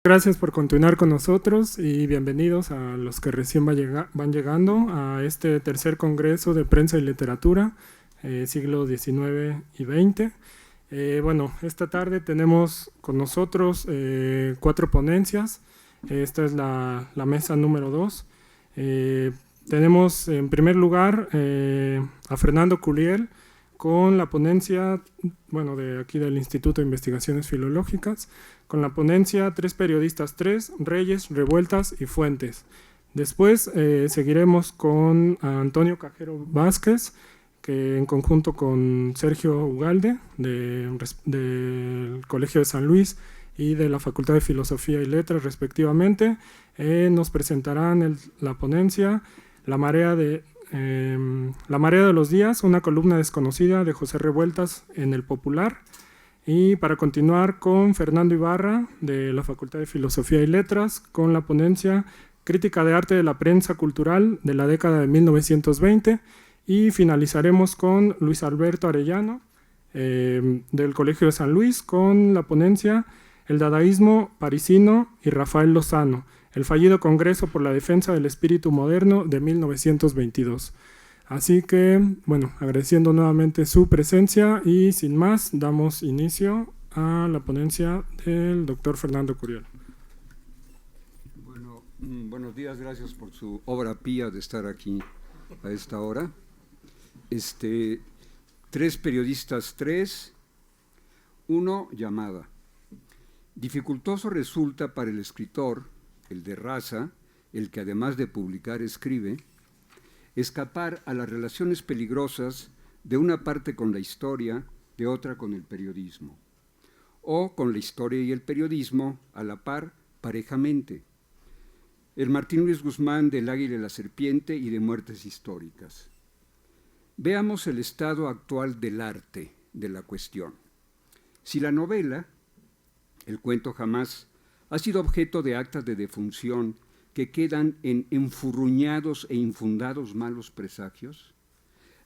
Gracias por continuar con nosotros y bienvenidos a los que recién van llegando a este tercer Congreso de Prensa y Literatura, siglo XIX y XX. Bueno, esta tarde tenemos con nosotros 4 ponencias. Esta es la mesa número 2. Tenemos en primer lugar a Fernando Curiel con la ponencia, bueno, de aquí del Instituto de Investigaciones Filológicas, con la ponencia 3 periodistas 3, Reyes, Revueltas y Fuentes. Después seguiremos con Antonio Cajero Vázquez, que en conjunto con Sergio Ugalde del Colegio de San Luis y de la Facultad de Filosofía y Letras respectivamente, nos presentarán la ponencia La marea de los días, una columna desconocida de José Revueltas en El Popular. Y para continuar con Fernando Ibarra de la Facultad de Filosofía y Letras con la ponencia Crítica de arte de la prensa cultural de la década de 1920, y finalizaremos con Luis Alberto Arellano del Colegio de San Luis con la ponencia El dadaísmo parisino y Rafael Lozano, el fallido Congreso por la Defensa del Espíritu Moderno de 1922. Así que, bueno, agradeciendo nuevamente su presencia y sin más, damos inicio a la ponencia del doctor Fernando Curiel. Bueno, buenos días, gracias por su obra pía de estar aquí a esta hora. 3 periodistas 3, 1 llamada. Dificultoso resulta para el escritor, el de raza, el que además de publicar escribe, escapar a las relaciones peligrosas de una parte con la historia, de otra con el periodismo, o con la historia y el periodismo a la par, parejamente. El Martín Luis Guzmán del Águila y la Serpiente y de Muertes Históricas. Veamos el estado actual del arte de la cuestión. Si la novela, el cuento jamás, ha sido objeto de actas de defunción que quedan en enfurruñados e infundados malos presagios,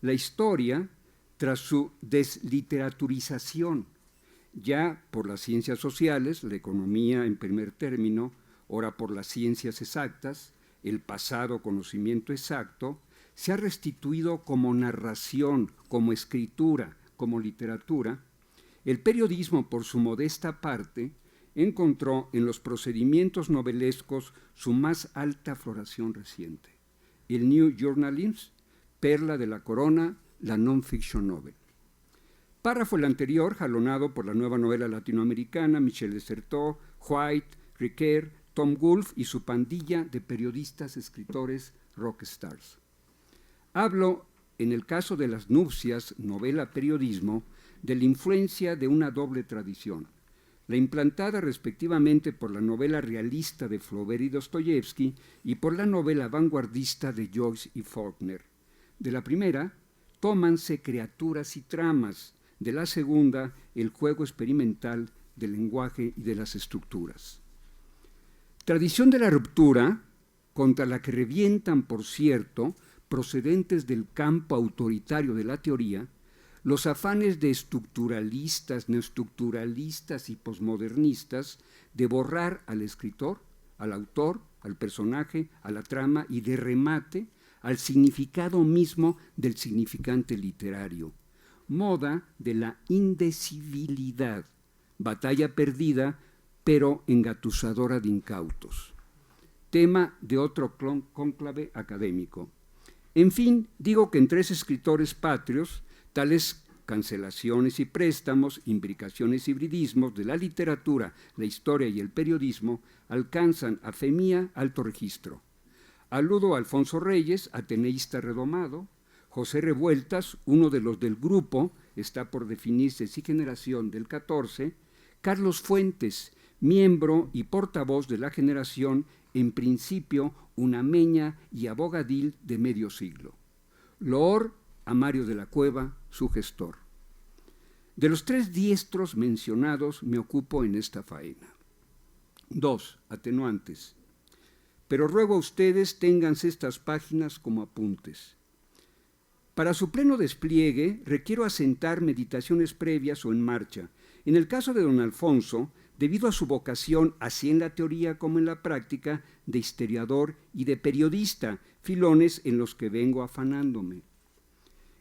la historia, tras su desliteraturización, ya por las ciencias sociales, la economía en primer término, ora por las ciencias exactas, el pasado conocimiento exacto, se ha restituido como narración, como escritura, como literatura. El periodismo, por su modesta parte, encontró en los procedimientos novelescos su más alta floración reciente. El New Journalism, perla de la corona, la non-fiction novel. Párrafo el anterior, jalonado por la nueva novela latinoamericana, Michel Desserteau, White, Riquer, Tom Wolfe y su pandilla de periodistas, escritores, rockstars. Hablo, en el caso de Las nupcias, novela periodismo, de la influencia de una doble tradición, la implantada respectivamente por la novela realista de Flaubert y Dostoyevsky y por la novela vanguardista de Joyce y Faulkner. De la primera, tómanse criaturas y tramas, de la segunda, el juego experimental del lenguaje y de las estructuras. Tradición de la ruptura, contra la que revientan, por cierto, procedentes del campo autoritario de la teoría, los afanes de estructuralistas, neoestructuralistas y posmodernistas de borrar al escritor, al autor, al personaje, a la trama y de remate al significado mismo del significante literario. Moda de la indecibilidad, batalla perdida pero engatusadora de incautos. Tema de otro cónclave académico. En fin, digo que en 3 escritores patrios, tales cancelaciones y préstamos, imbricaciones y hibridismos de la literatura, la historia y el periodismo alcanzan, a fe mía, alto registro. Aludo a Alfonso Reyes, ateneísta redomado, José Revueltas, uno de los del grupo, está por definirse si generación del 14, Carlos Fuentes, miembro y portavoz de la generación, en principio unameña y abogadil de medio siglo. Loor a Mario de la Cueva, su gestor. De los 3 diestros mencionados me ocupo en esta faena. 2. Atenuantes. Pero ruego a ustedes ténganse estas páginas como apuntes. Para su pleno despliegue requiero asentar meditaciones previas o en marcha. En el caso de don Alfonso, debido a su vocación, así en la teoría como en la práctica, de historiador y de periodista, filones en los que vengo afanándome.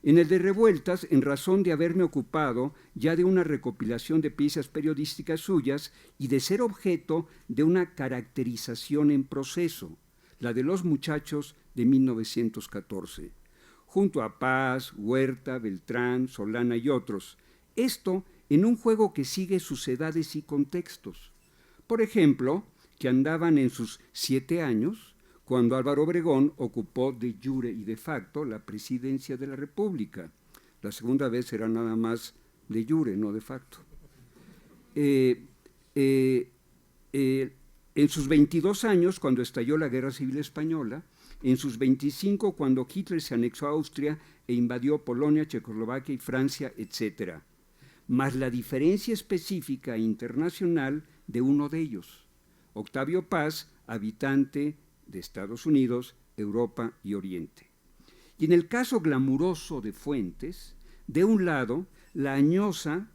En el de Revueltas, en razón de haberme ocupado ya de una recopilación de piezas periodísticas suyas y de ser objeto de una caracterización en proceso, la de Los Muchachos de 1914, junto a Paz, Huerta, Beltrán, Solana y otros. Esto en un juego que sigue sus edades y contextos. Por ejemplo, que andaban en sus 7 años cuando Álvaro Obregón ocupó de jure y de facto la presidencia de la República. La segunda vez era nada más de jure, no de facto. En sus 22 años, cuando estalló la Guerra Civil Española, en sus 25, cuando Hitler se anexó a Austria e invadió Polonia, Checoslovaquia y Francia, etc., más la diferencia específica e internacional de uno de ellos, Octavio Paz, habitante de Estados Unidos, Europa y Oriente. Y en el caso glamuroso de Fuentes, de un lado, la añosa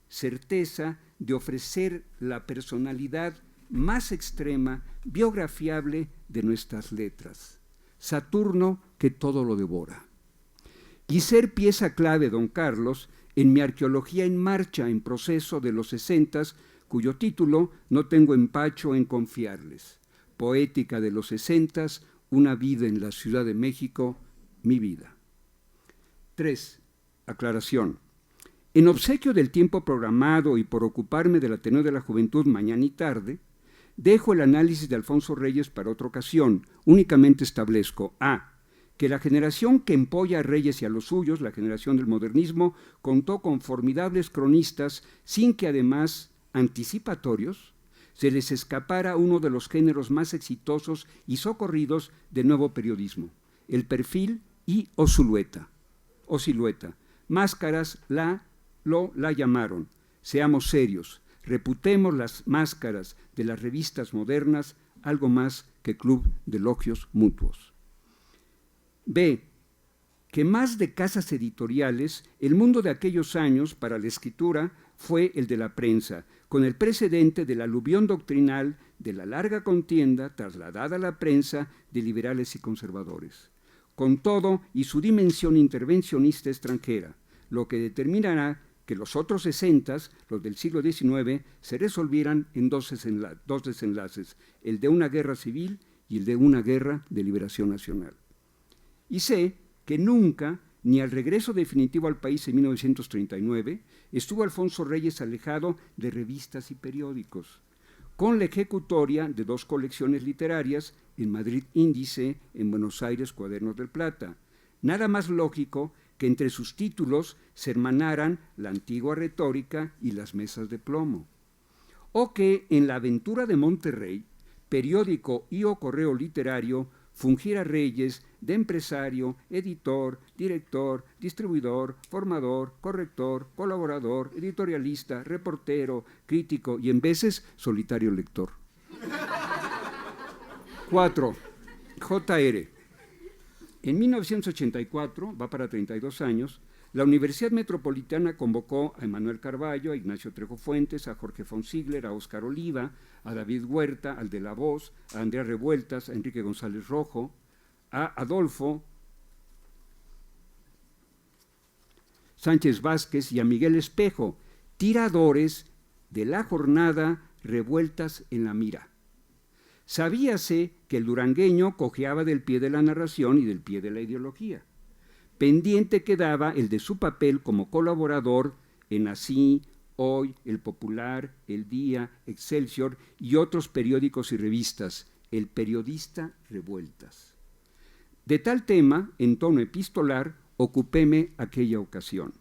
certeza de ofrecer la personalidad más extrema, biografiable de nuestras letras, Saturno que todo lo devora. Y ser pieza clave, don Carlos, en mi arqueología en marcha, en proceso de los 60s, cuyo título no tengo empacho en confiarles. Poética de los 60s, una vida en la Ciudad de México, mi vida. 3. Aclaración. En obsequio del tiempo programado y por ocuparme del Ateneo de la Juventud mañana y tarde, dejo el análisis de Alfonso Reyes para otra ocasión. Únicamente establezco a. Que la generación que empolla a Reyes y a los suyos, la generación del modernismo, contó con formidables cronistas sin que además anticipatorios se les escapara uno de los géneros más exitosos y socorridos del nuevo periodismo, el perfil y o silueta. Máscaras la llamaron. Seamos serios, reputemos las máscaras de las revistas modernas algo más que club de elogios mutuos. B. Que más de casas editoriales, el mundo de aquellos años para la escritura fue el de la prensa, con el precedente del aluvión doctrinal de la larga contienda trasladada a la prensa de liberales y conservadores, con todo y su dimensión intervencionista extranjera, lo que determinará que los otros 60s, los del siglo XIX, se resolvieran en dos desenlaces, el de una guerra civil y el de una guerra de liberación nacional. Y sé que nunca, ni al regreso definitivo al país en 1939, estuvo Alfonso Reyes alejado de revistas y periódicos, con la ejecutoria de 2 colecciones literarias, en Madrid Índice, en Buenos Aires Cuadernos del Plata. Nada más lógico que entre sus títulos se hermanaran la antigua retórica y las mesas de plomo. O que en La Aventura de Monterrey, periódico y o correo literario, fungiera Reyes de empresario, editor, director, distribuidor, formador, corrector, colaborador, editorialista, reportero, crítico y en veces solitario lector. 4. J.R. En 1984, va para 32 años, la Universidad Metropolitana convocó a Emanuel Carballo, a Ignacio Trejo Fuentes, a Jorge von Ziegler, a Óscar Oliva, a David Huerta, al de La Voz, a Andrea Revueltas, a Enrique González Rojo, a Adolfo Sánchez Vázquez y a Miguel Espejo, tiradores de la jornada Revueltas en la Mira. Sabíase que el durangueño cojeaba del pie de la narración y del pie de la ideología. Pendiente quedaba el de su papel como colaborador en Así, Hoy, El Popular, El Día, Excelsior y otros periódicos y revistas, el periodista Revueltas. De tal tema, en tono epistolar, ocupéme aquella ocasión.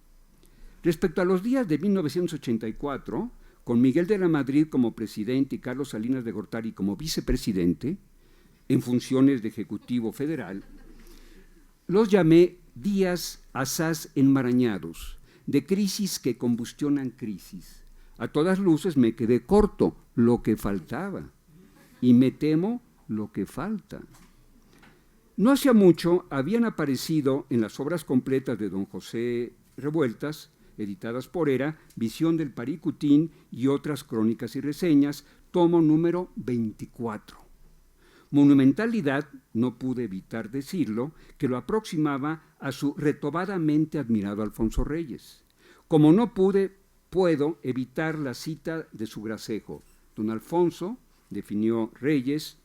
Respecto a los días de 1984, con Miguel de la Madrid como presidente y Carlos Salinas de Gortari como vicepresidente, en funciones de Ejecutivo Federal, los llamé días asaz enmarañados, de crisis que combustionan crisis. A todas luces me quedé corto, lo que faltaba, y me temo lo que falta. No hacía mucho habían aparecido en las obras completas de don José Revueltas editadas por Era, Visión del Paricutín y otras crónicas y reseñas, tomo número 24. Monumentalidad, no pude evitar decirlo, que lo aproximaba a su retobadamente admirado Alfonso Reyes. Como no puedo evitar la cita de su gracejo. Don Alfonso definió Reyes,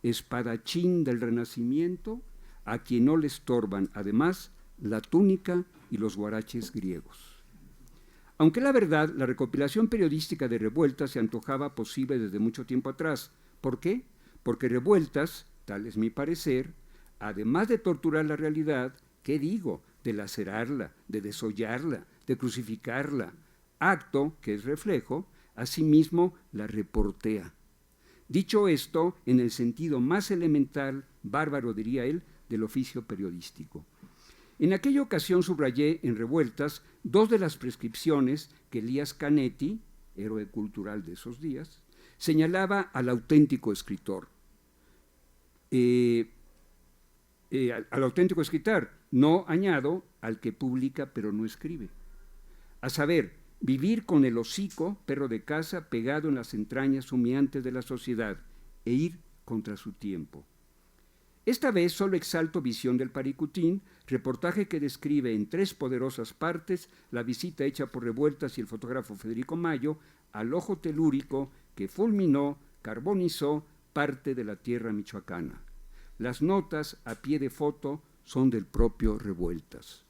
espadachín del Renacimiento, a quien no le estorban, además, la túnica y los guaraches griegos. Aunque la verdad, la recopilación periodística de Revueltas se antojaba posible desde mucho tiempo atrás. ¿Por qué? Porque Revueltas, tal es mi parecer, además de torturar la realidad, ¿qué digo? De lacerarla, de desollarla, de crucificarla, acto que es reflejo, asimismo la reportea. Dicho esto, en el sentido más elemental, bárbaro diría él, del oficio periodístico. En aquella ocasión subrayé en Revueltas dos de las prescripciones que Elías Canetti, héroe cultural de esos días, señalaba al auténtico escritor. Al auténtico escritor, no añado al que publica pero no escribe. A saber, vivir con el hocico, perro de casa, pegado en las entrañas humeantes de la sociedad e ir contra su tiempo. Esta vez solo exalto Visión del Paricutín, reportaje que describe en 3 poderosas partes la visita hecha por Revueltas y el fotógrafo Federico Mayo al ojo telúrico que fulminó, carbonizó parte de la tierra michoacana. Las notas a pie de foto son del propio Revueltas.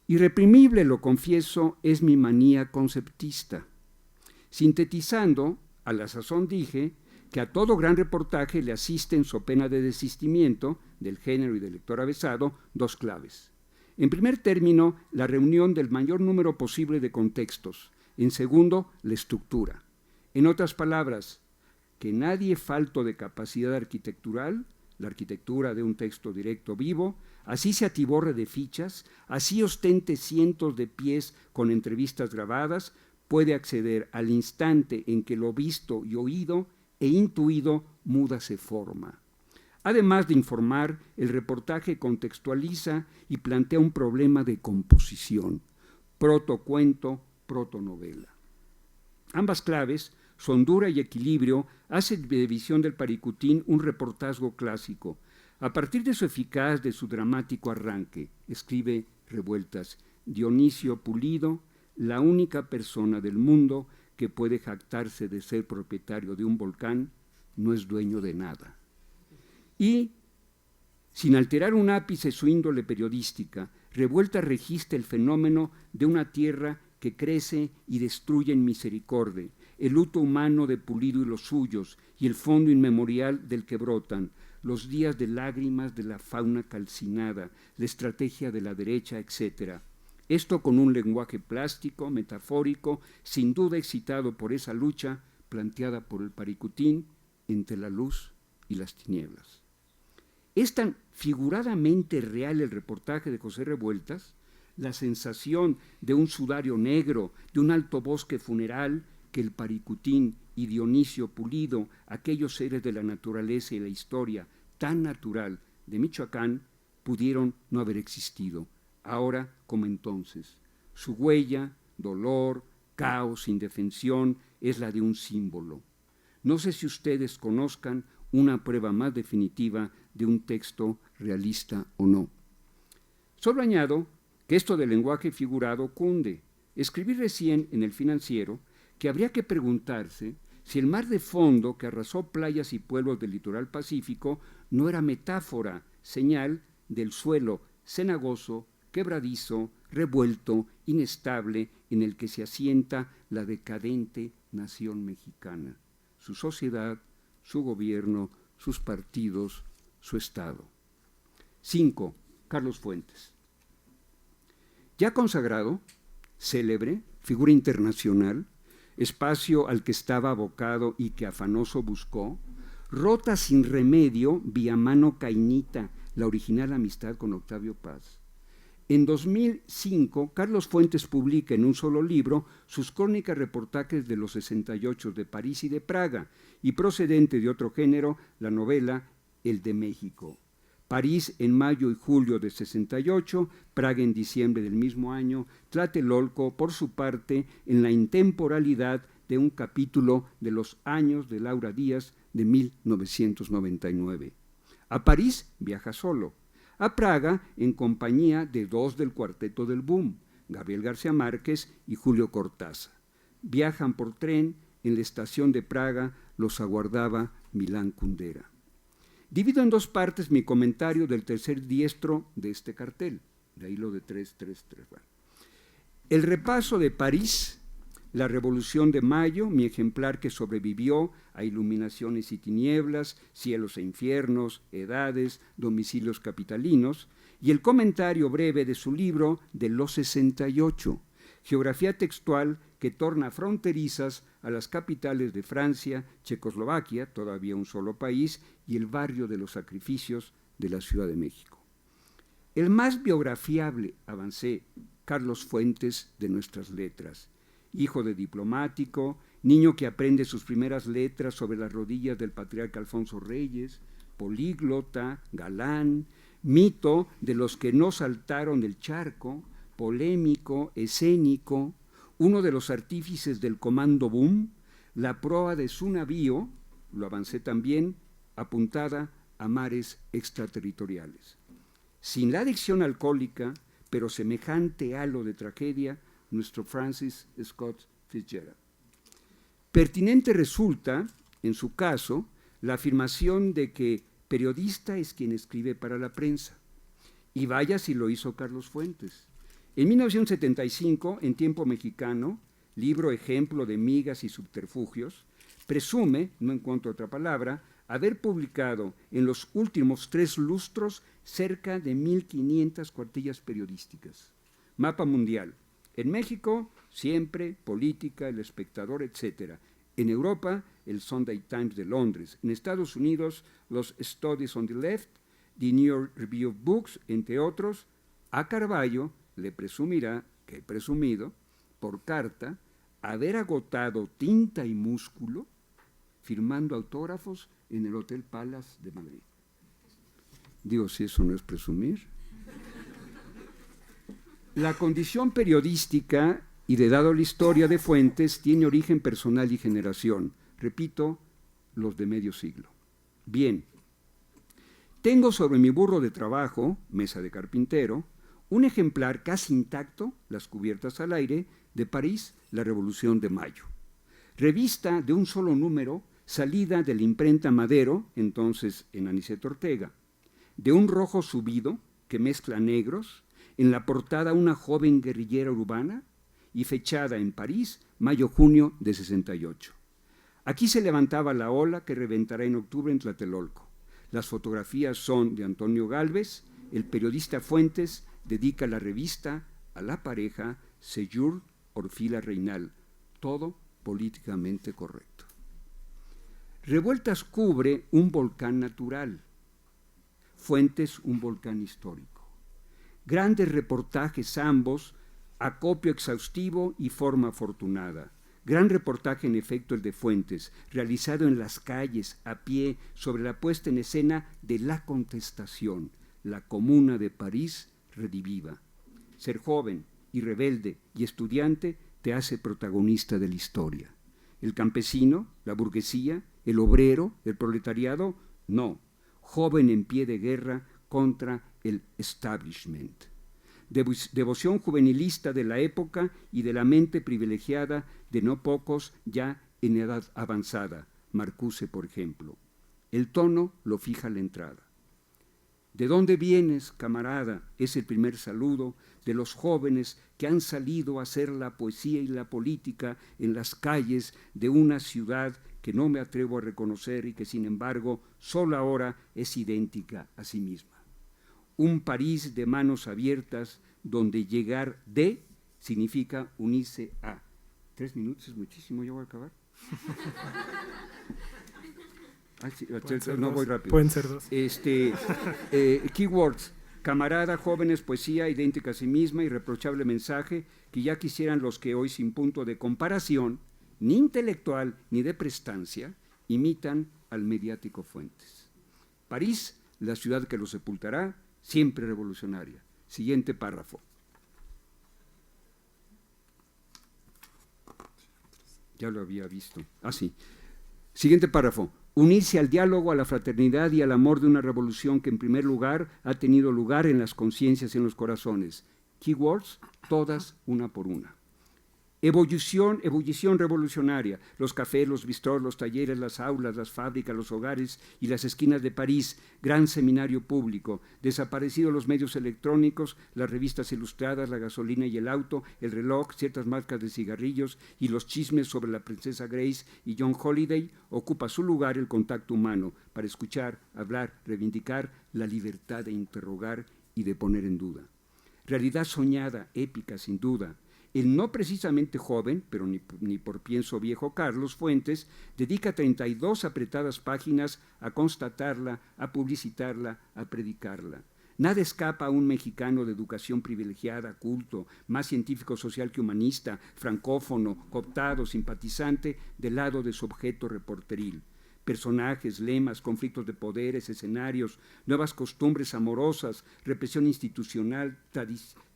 Irreprimible, lo confieso, es mi manía conceptista. Sintetizando, a la sazón dije que a todo gran reportaje le asisten, so pena de desistimiento del género y del lector avesado, 2 claves. En primer término, la reunión del mayor número posible de contextos. En segundo, la estructura. En otras palabras, que nadie falto de capacidad arquitectural, la arquitectura de un texto directo vivo, así se atiborre de fichas, así ostente cientos de pies con entrevistas grabadas, puede acceder al instante en que lo visto y oído e intuido muda se forma. Además de informar, el reportaje contextualiza y plantea un problema de composición, protocuento, protonovela. Ambas claves, su hondura y equilibrio, hacen de Visión del Paricutín un reportaje clásico. A partir de su eficaz, de su dramático arranque, escribe Revueltas, Dionisio Pulido, la única persona del mundo que puede jactarse de ser propietario de un volcán, no es dueño de nada. Y, sin alterar un ápice su índole periodística, Revueltas registra el fenómeno de una tierra que crece y destruye en misericordia, el luto humano de Pulido y los suyos, y el fondo inmemorial del que brotan, los días de lágrimas de la fauna calcinada, la estrategia de la derecha, etc. Esto con un lenguaje plástico, metafórico, sin duda excitado por esa lucha planteada por el Paricutín entre la luz y las tinieblas. Es tan figuradamente real el reportaje de José Revueltas, la sensación de un sudario negro, de un alto bosque funeral, que el Paricutín y Dionisio Pulido, aquellos seres de la naturaleza y la historia tan natural de Michoacán, pudieron no haber existido, ahora como entonces. Su huella, dolor, caos, indefensión, es la de un símbolo. No sé si ustedes conozcan una prueba más definitiva de un texto realista o no. Solo añado que esto del lenguaje figurado cunde. Escribí recién en El Financiero que habría que preguntarse si el mar de fondo que arrasó playas y pueblos del litoral pacífico no era metáfora, señal del suelo cenagoso, quebradizo, revuelto, inestable, en el que se asienta la decadente nación mexicana, su sociedad, su gobierno, sus partidos, su Estado. 5. Carlos Fuentes. Ya consagrado, célebre, figura internacional, espacio al que estaba abocado y que afanoso buscó, rota sin remedio vía mano cainita la original amistad con Octavio Paz. En 2005, Carlos Fuentes publica en un solo libro sus crónicas reportajes de los 68 de París y de Praga, y procedente de otro género, la novela El de México. París en mayo y julio de 68, Praga en diciembre del mismo año, Tlatelolco, por su parte, en la intemporalidad de un capítulo de Los años de Laura Díaz de 1999. A París viaja solo, a Praga en compañía de dos del cuarteto del Boom, Gabriel García Márquez y Julio Cortázar. Viajan por tren, en la estación de Praga los aguardaba Milán Kundera. Divido en dos partes mi comentario del tercer diestro de este cartel, de ahí lo de 333. Bueno. El repaso de París, la Revolución de Mayo, mi ejemplar que sobrevivió a iluminaciones y tinieblas, cielos e infiernos, edades, domicilios capitalinos, y el comentario breve de su libro de los 68, geografía textual que torna fronterizas a las capitales de Francia, Checoslovaquia, todavía un solo país, y el barrio de los sacrificios de la Ciudad de México. El más biografiable, avancé, Carlos Fuentes de nuestras letras, hijo de diplomático, niño que aprende sus primeras letras sobre las rodillas del patriarca Alfonso Reyes, políglota, galán, mito de los que no saltaron del charco, polémico, escénico, uno de los artífices del comando Boom, la proa de su navío, lo avancé también, apuntada a mares extraterritoriales. Sin la adicción alcohólica, pero semejante halo de tragedia, nuestro Francis Scott Fitzgerald. Pertinente resulta, en su caso, la afirmación de que periodista es quien escribe para la prensa. Y vaya si lo hizo Carlos Fuentes. En 1975, en Tiempo Mexicano, libro ejemplo de migas y subterfugios, presume, no encuentro otra palabra, haber publicado en los últimos 3 lustros cerca de 1.500 cuartillas periodísticas. Mapa mundial. En México, siempre, política, El Espectador, etc. En Europa, el Sunday Times de Londres. En Estados Unidos, los Studies on the Left, The New York Review of Books, entre otros. A Carballo le presumirá, que he presumido, por carta, haber agotado tinta y músculo firmando autógrafos en el Hotel Palace de Madrid. Digo, si eso no es presumir. La condición periodística y de dado la historia de Fuentes tiene origen personal y generación. Repito, los de medio siglo. Bien, tengo sobre mi burro de trabajo, mesa de carpintero, un ejemplar casi intacto, las cubiertas al aire, de París, la Revolución de Mayo. Revista de un solo número, salida de la imprenta Madero, entonces en Aniceto Ortega, de un rojo subido que mezcla negros, en la portada una joven guerrillera urbana y fechada en París, mayo-junio de 68. Aquí se levantaba la ola que reventará en octubre en Tlatelolco. Las fotografías son de Antonio Gálvez, el periodista Fuentes dedica la revista a la pareja Seyur Orfila Reinal, todo políticamente correcto. Revueltas cubre un volcán natural, Fuentes un volcán histórico. Grandes reportajes ambos, acopio exhaustivo y forma afortunada. Gran reportaje en efecto el de Fuentes, realizado en las calles, a pie, sobre la puesta en escena de La Contestación, la Comuna de París rediviva. Ser joven y rebelde y estudiante te hace protagonista de la historia. El campesino, la burguesía, el obrero, el proletariado, no. Joven en pie de guerra contra el establishment. Devoción juvenilista de la época y de la mente privilegiada de no pocos ya en edad avanzada, Marcuse, por ejemplo. El tono lo fija la entrada. ¿De dónde vienes, camarada? Es el primer saludo de los jóvenes que han salido a hacer la poesía y la política en las calles de una ciudad que no me atrevo a reconocer y que, sin embargo, solo ahora es idéntica a sí misma. Un París de manos abiertas donde llegar de significa unirse a. 3 minutos es muchísimo, ya voy a acabar. Sí, no voy rápido. Pueden ser 2. Keywords: camarada, jóvenes, poesía, idéntica a sí misma, irreprochable mensaje, que ya quisieran los que hoy, sin punto de comparación, ni intelectual ni de prestancia, imitan al mediático Fuentes. París, la ciudad que lo sepultará, siempre revolucionaria. Siguiente párrafo. Ya lo había visto. Sí. Siguiente párrafo. Unirse al diálogo, a la fraternidad y al amor de una revolución que en primer lugar ha tenido lugar en las conciencias y en los corazones. Keywords, todas una por una. Ebullición revolucionaria. Los cafés, los bistrós, los talleres, las aulas, las fábricas, los hogares y las esquinas de París. Gran seminario público. Desaparecidos los medios electrónicos, las revistas ilustradas, la gasolina y el auto, el reloj, ciertas marcas de cigarrillos y los chismes sobre la princesa Grace y John Holiday, ocupa su lugar el contacto humano para escuchar, hablar, reivindicar la libertad de interrogar y de poner en duda. Realidad soñada, épica, sin duda. El no precisamente joven, pero ni por pienso viejo, Carlos Fuentes, dedica 32 apretadas páginas a constatarla, a publicitarla, a predicarla. Nada escapa a un mexicano de educación privilegiada, culto, más científico social que humanista, francófono, cooptado, simpatizante, del lado de su objeto reporteril. Personajes, lemas, conflictos de poderes, escenarios, nuevas costumbres amorosas, represión institucional,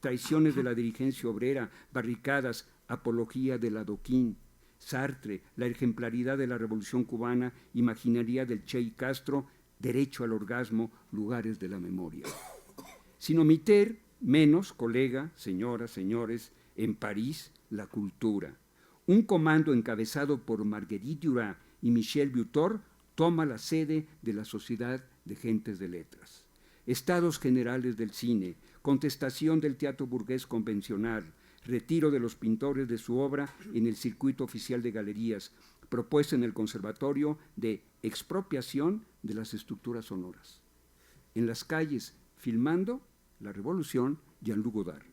traiciones de la dirigencia obrera, barricadas, apología del adoquín. Sartre, la ejemplaridad de la Revolución Cubana, imaginaría del Che y Castro, derecho al orgasmo, lugares de la memoria. Sin omitir, menos, colega, señoras, señores, en París, la cultura. Un comando encabezado por Marguerite Duras y Michel Butor toma la sede de la Sociedad de Gentes de Letras. Estados generales del cine, contestación del teatro burgués convencional, retiro de los pintores de su obra en el circuito oficial de galerías, propuesta en el conservatorio de expropiación de las estructuras sonoras. En las calles, filmando la revolución, Jean-Luc Godard.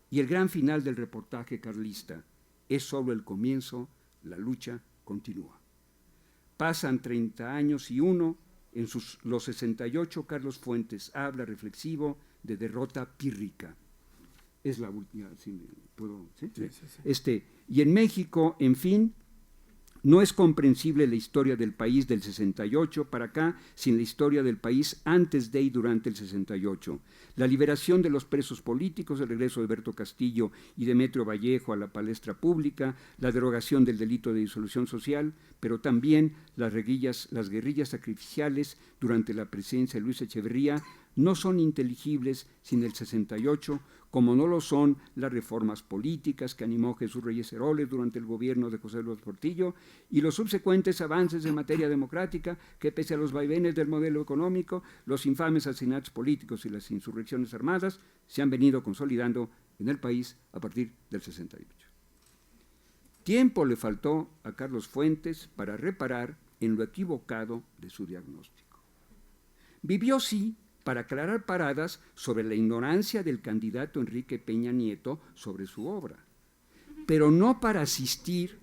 Y el gran final del reportaje carlista, es solo el comienzo, la lucha continúa. Pasan 30 años y uno, en los 68, Carlos Fuentes habla reflexivo de derrota pírrica. Es la última, ¿sí puedo? ¿Sí? Sí. Y en México, en fin, no es comprensible la historia del país del 68 para acá sin la historia del país antes de y durante el 68. La liberación de los presos políticos, el regreso de Berto Castillo y Demetrio Vallejo a la palestra pública, la derogación del delito de disolución social, pero también las guerrillas sacrificiales durante la presidencia de Luis Echeverría no son inteligibles sin el 68, como no lo son las reformas políticas que animó Jesús Reyes Heroles durante el gobierno de José Luis Portillo y los subsecuentes avances en materia democrática que, pese a los vaivenes del modelo económico, los infames asesinatos políticos y las insurrecciones armadas, se han venido consolidando en el país a partir del 68. Tiempo le faltó a Carlos Fuentes para reparar en lo equivocado de su diagnóstico. Vivió, sí, para aclarar paradas sobre la ignorancia del candidato Enrique Peña Nieto sobre su obra, pero no para asistir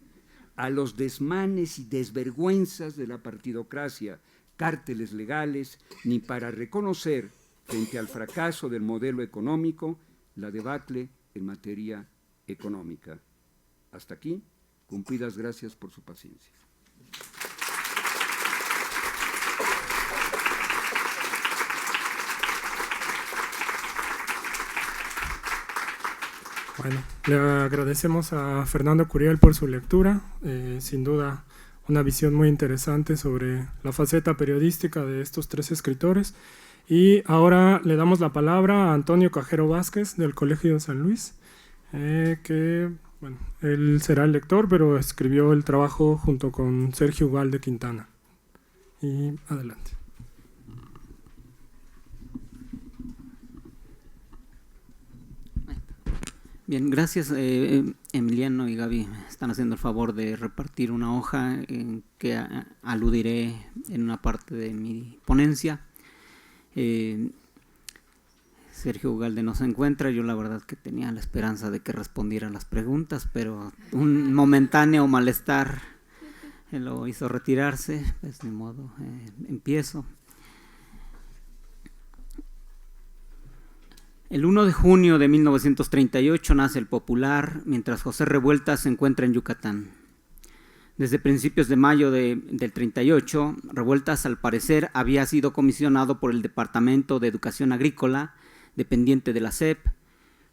a los desmanes y desvergüenzas de la partidocracia, cárteles legales, ni para reconocer, frente al fracaso del modelo económico, la debacle en materia económica. Hasta aquí, cumplidas gracias por su paciencia. Bueno, le agradecemos a Fernando Curiel por su lectura, sin duda una visión muy interesante sobre la faceta periodística de estos tres escritores. Y ahora le damos la palabra a Antonio Cajero Vázquez del Colegio de San Luis, que bueno, él será el lector, pero escribió el trabajo junto con Sergio Ugalde Quintana. Y adelante. Bien, gracias. Emiliano y Gaby me están haciendo el favor de repartir una hoja en que aludiré en una parte de mi ponencia. Sergio Ugalde no se encuentra, yo la verdad que tenía la esperanza de que respondiera a las preguntas, pero un momentáneo malestar lo hizo retirarse, pues ni modo, empiezo. El 1 de junio de 1938 nace El Popular, mientras José Revueltas se encuentra en Yucatán. Desde principios de mayo del 38, Revueltas al parecer había sido comisionado por el Departamento de Educación Agrícola, dependiente de la SEP,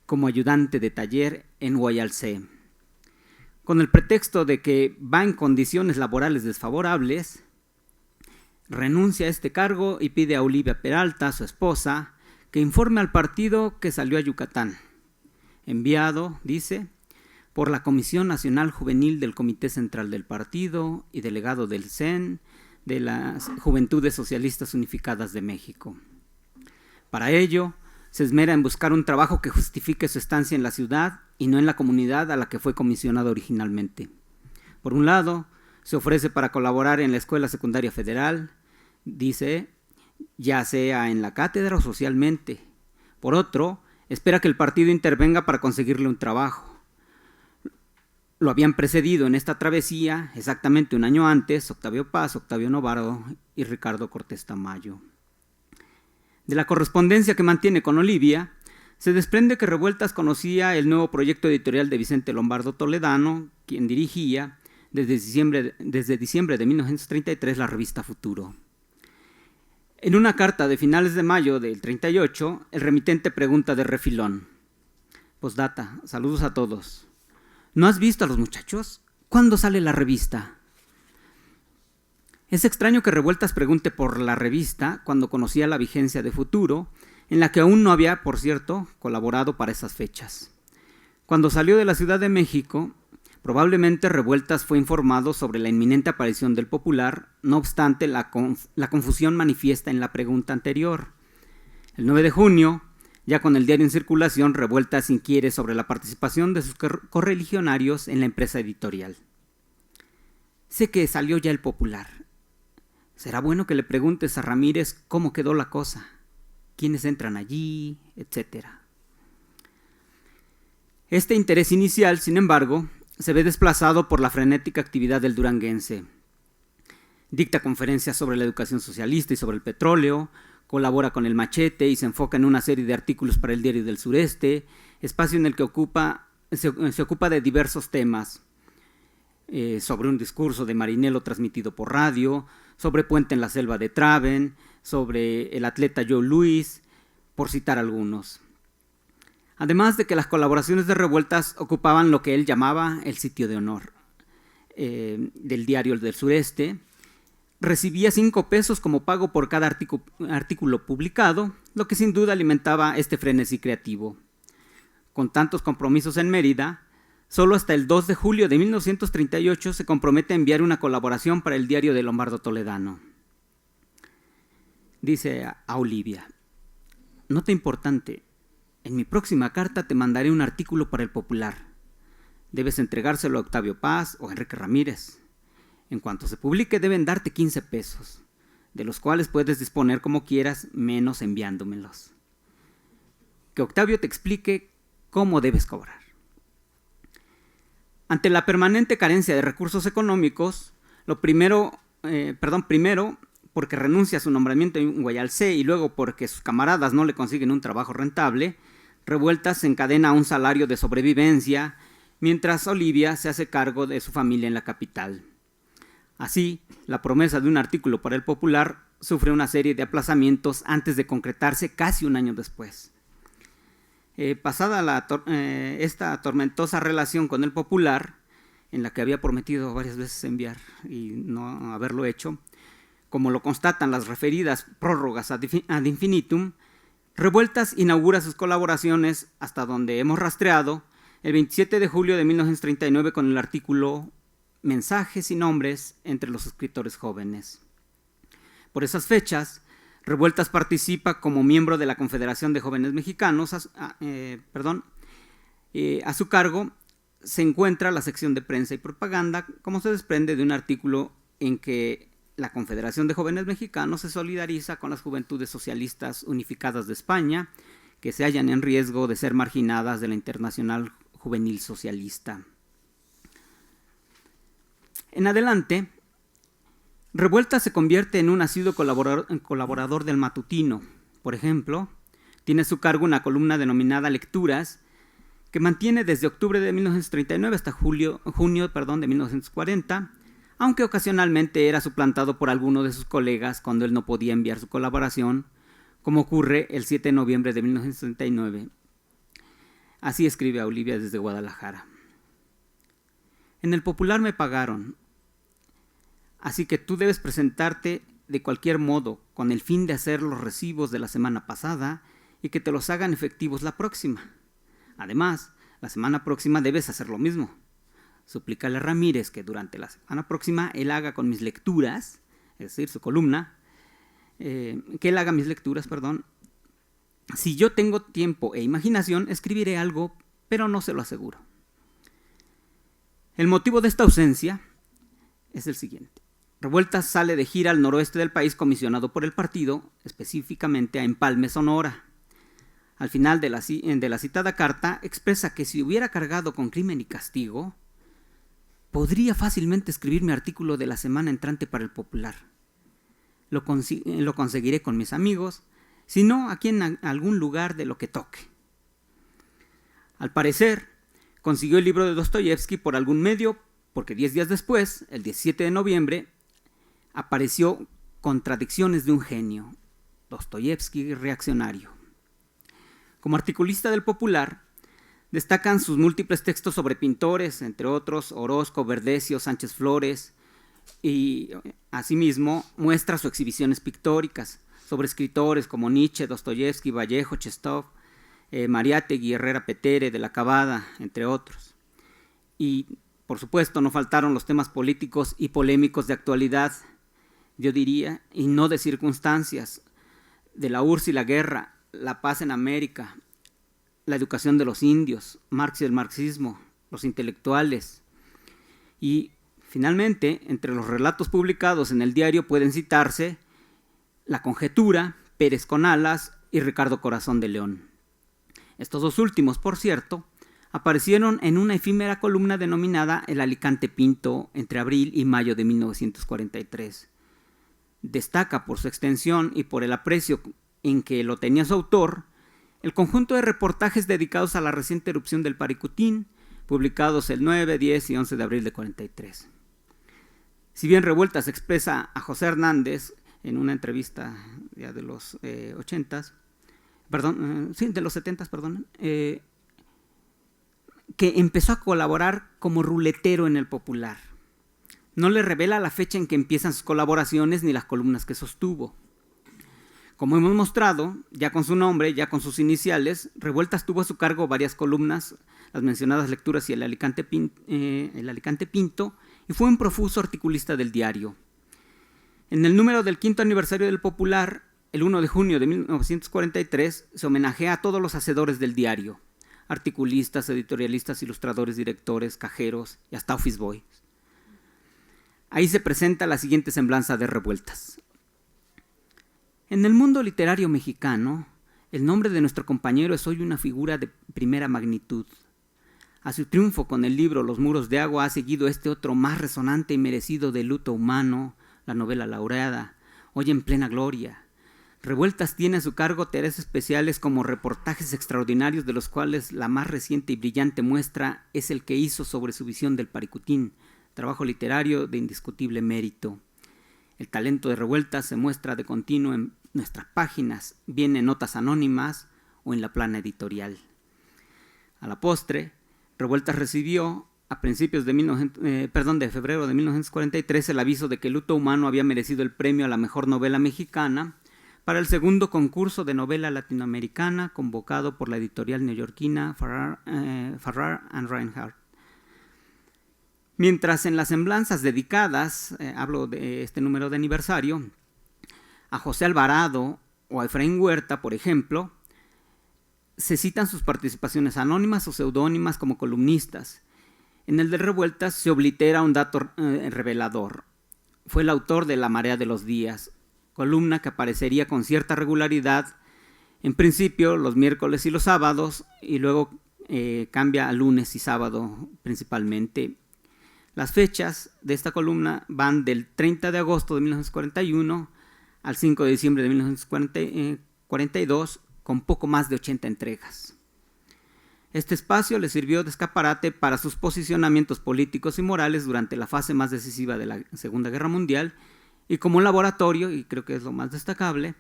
como ayudante de taller en Guayalcé. Con el pretexto de que va en condiciones laborales desfavorables, renuncia a este cargo y pide a Olivia Peralta, su esposa, que informe al partido que salió a Yucatán. Enviado, dice, por la Comisión Nacional Juvenil del Comité Central del Partido y delegado del CEN de las Juventudes Socialistas Unificadas de México. Para ello, se esmera en buscar un trabajo que justifique su estancia en la ciudad y no en la comunidad a la que fue comisionado originalmente. Por un lado, se ofrece para colaborar en la Escuela Secundaria Federal, dice, ya sea en la cátedra o socialmente. Por otro, espera que el partido intervenga para conseguirle un trabajo. Lo habían precedido en esta travesía, exactamente un año antes, Octavio Paz, Octavio Novarro y Ricardo Cortés Tamayo. De la correspondencia que mantiene con Olivia, se desprende que Revueltas conocía el nuevo proyecto editorial de Vicente Lombardo Toledano, quien dirigía desde diciembre de 1933 la revista Futuro. En una carta de finales de mayo del 38, el remitente pregunta de refilón. Postdata, saludos a todos. ¿No has visto a los muchachos? ¿Cuándo sale la revista? Es extraño que Revueltas pregunte por la revista cuando conocía la vigencia de Futuro, en la que aún no había, por cierto, colaborado para esas fechas. Cuando salió de la Ciudad de México, probablemente Revueltas fue informado sobre la inminente aparición del Popular, no obstante la confusión manifiesta en la pregunta anterior. El 9 de junio, ya con el diario en circulación, Revueltas inquiere sobre la participación de sus correligionarios en la empresa editorial. Sé que salió ya el Popular. Será bueno que le preguntes a Ramírez cómo quedó la cosa, quiénes entran allí, etc. Este interés inicial, sin embargo, se ve desplazado por la frenética actividad del duranguense. Dicta conferencias sobre la educación socialista y sobre el petróleo, colabora con el Machete y se enfoca en una serie de artículos para el Diario del Sureste, espacio en el que se ocupa de diversos temas, sobre un discurso de Marinello transmitido por radio, sobre Puente en la Selva de Traven, sobre el atleta Joe Louis, por citar algunos. Además de que las colaboraciones de Revueltas ocupaban lo que él llamaba el sitio de honor del Diario del Sureste. Recibía 5 pesos como pago por cada artículo publicado, lo que sin duda alimentaba este frenesí creativo. Con tantos compromisos en Mérida, solo hasta el 2 de julio de 1938 se compromete a enviar una colaboración para el diario de Lombardo Toledano. Dice a Olivia, nota importante, en mi próxima carta te mandaré un artículo para el Popular. Debes entregárselo a Octavio Paz o a Enrique Ramírez. En cuanto se publique deben darte 15 pesos, de los cuales puedes disponer como quieras, menos enviándomelos. Que Octavio te explique cómo debes cobrar. Ante la permanente carencia de recursos económicos, primero porque renuncia a su nombramiento en Guayalcé y luego porque sus camaradas no le consiguen un trabajo rentable, Revueltas se encadena a un salario de sobrevivencia, mientras Olivia se hace cargo de su familia en la capital. Así, la promesa de un artículo para el Popular sufre una serie de aplazamientos antes de concretarse casi un año después. Pasada esta tormentosa relación con el Popular, en la que había prometido varias veces enviar y no haberlo hecho, como lo constatan las referidas prórrogas ad infinitum, Revueltas inaugura sus colaboraciones, hasta donde hemos rastreado, el 27 de julio de 1939 con el artículo Mensajes y nombres entre los escritores jóvenes. Por esas fechas, Revueltas participa como miembro de la Confederación de Jóvenes Mexicanos. A su cargo se encuentra la sección de prensa y propaganda, como se desprende de un artículo en que la Confederación de Jóvenes Mexicanos se solidariza con las Juventudes Socialistas Unificadas de España, que se hallan en riesgo de ser marginadas de la Internacional Juvenil Socialista. En adelante, Revueltas se convierte en un asiduo colaborador del matutino. Por ejemplo, tiene a su cargo una columna denominada Lecturas, que mantiene desde octubre de 1939 hasta junio de 1940, aunque ocasionalmente era suplantado por alguno de sus colegas cuando él no podía enviar su colaboración, como ocurre el 7 de noviembre de 1969. Así escribe a Olivia desde Guadalajara. En el Popular me pagaron, así que tú debes presentarte de cualquier modo con el fin de hacer los recibos de la semana pasada y que te los hagan efectivos la próxima. Además, la semana próxima debes hacer lo mismo. Suplícale a Ramírez que durante la semana próxima él haga con mis lecturas, es decir, su columna, que él haga mis lecturas, perdón. Si yo tengo tiempo e imaginación, escribiré algo, pero no se lo aseguro. El motivo de esta ausencia es el siguiente. Revueltas sale de gira al noroeste del país comisionado por el partido, específicamente a Empalme, Sonora. Al final de la citada carta expresa que si hubiera cargado con Crimen y Castigo, podría fácilmente escribir mi artículo de la semana entrante para el Popular. Lo conseguiré con mis amigos, si no, aquí en algún lugar de lo que toque. Al parecer, consiguió el libro de Dostoyevsky por algún medio, porque 10 días después, el 17 de noviembre, apareció Contradicciones de un genio, Dostoyevsky reaccionario. Como articulista del Popular, destacan sus múltiples textos sobre pintores, entre otros Orozco, Verdecio, Sánchez Flores, y asimismo muestra sus exhibiciones pictóricas sobre escritores como Nietzsche, Dostoyevsky, Vallejo, Chestov, Mariátegui, Herrera Petere, de la Cavada, entre otros. Y, por supuesto, no faltaron los temas políticos y polémicos de actualidad, yo diría, y no de circunstancias, de la URSS y la guerra, la paz en América, la educación de los indios, Marx y el marxismo, los intelectuales. Y, finalmente, entre los relatos publicados en el diario pueden citarse La Conjetura, Pérez con Alas y Ricardo Corazón de León. Estos dos últimos, por cierto, aparecieron en una efímera columna denominada El Alicante Pinto entre abril y mayo de 1943. Destaca por su extensión y por el aprecio en que lo tenía su autor el conjunto de reportajes dedicados a la reciente erupción del Paricutín, publicados el 9, 10 y 11 de abril de 43. Si bien Revueltas expresa a José Hernández en una entrevista ya de los 70s, que empezó a colaborar como ruletero en el Popular. No le revela la fecha en que empiezan sus colaboraciones ni las columnas que sostuvo. Como hemos mostrado, ya con su nombre, ya con sus iniciales, Revueltas tuvo a su cargo varias columnas, las mencionadas lecturas y el Alicante Pinto, y fue un profuso articulista del diario. En el número del 5º aniversario del Popular, el 1 de junio de 1943, se homenajea a todos los hacedores del diario, articulistas, editorialistas, ilustradores, directores, cajeros y hasta office boys. Ahí se presenta la siguiente semblanza de Revueltas. En el mundo literario mexicano, el nombre de nuestro compañero es hoy una figura de primera magnitud. A su triunfo con el libro Los muros de agua ha seguido este otro más resonante y merecido de luto humano, la novela laureada, hoy en plena gloria. Revueltas tiene a su cargo tareas especiales como reportajes extraordinarios, de los cuales la más reciente y brillante muestra es el que hizo sobre su visión del Paricutín, trabajo literario de indiscutible mérito. El talento de Revueltas se muestra de continuo en nuestras páginas, bien en notas anónimas o en la plana editorial. A la postre, Revueltas recibió a principios de febrero de 1943 el aviso de que Luto Humano había merecido el premio a la mejor novela mexicana para el segundo concurso de novela latinoamericana convocado por la editorial neoyorquina Farrar and Reinhardt. Mientras en las semblanzas dedicadas, hablo de este número de aniversario, a José Alvarado o a Efraín Huerta, por ejemplo, se citan sus participaciones anónimas o seudónimas como columnistas. En el de Revueltas se oblitera un dato revelador. Fue el autor de La Marea de los Días, columna que aparecería con cierta regularidad, en principio los miércoles y los sábados, y luego cambia a lunes y sábado principalmente. Las fechas de esta columna van del 30 de agosto de 1941 al 5 de diciembre de 1942, con poco más de 80 entregas. Este espacio le sirvió de escaparate para sus posicionamientos políticos y morales durante la fase más decisiva de la Segunda Guerra Mundial y como un laboratorio, y creo que es lo más destacable,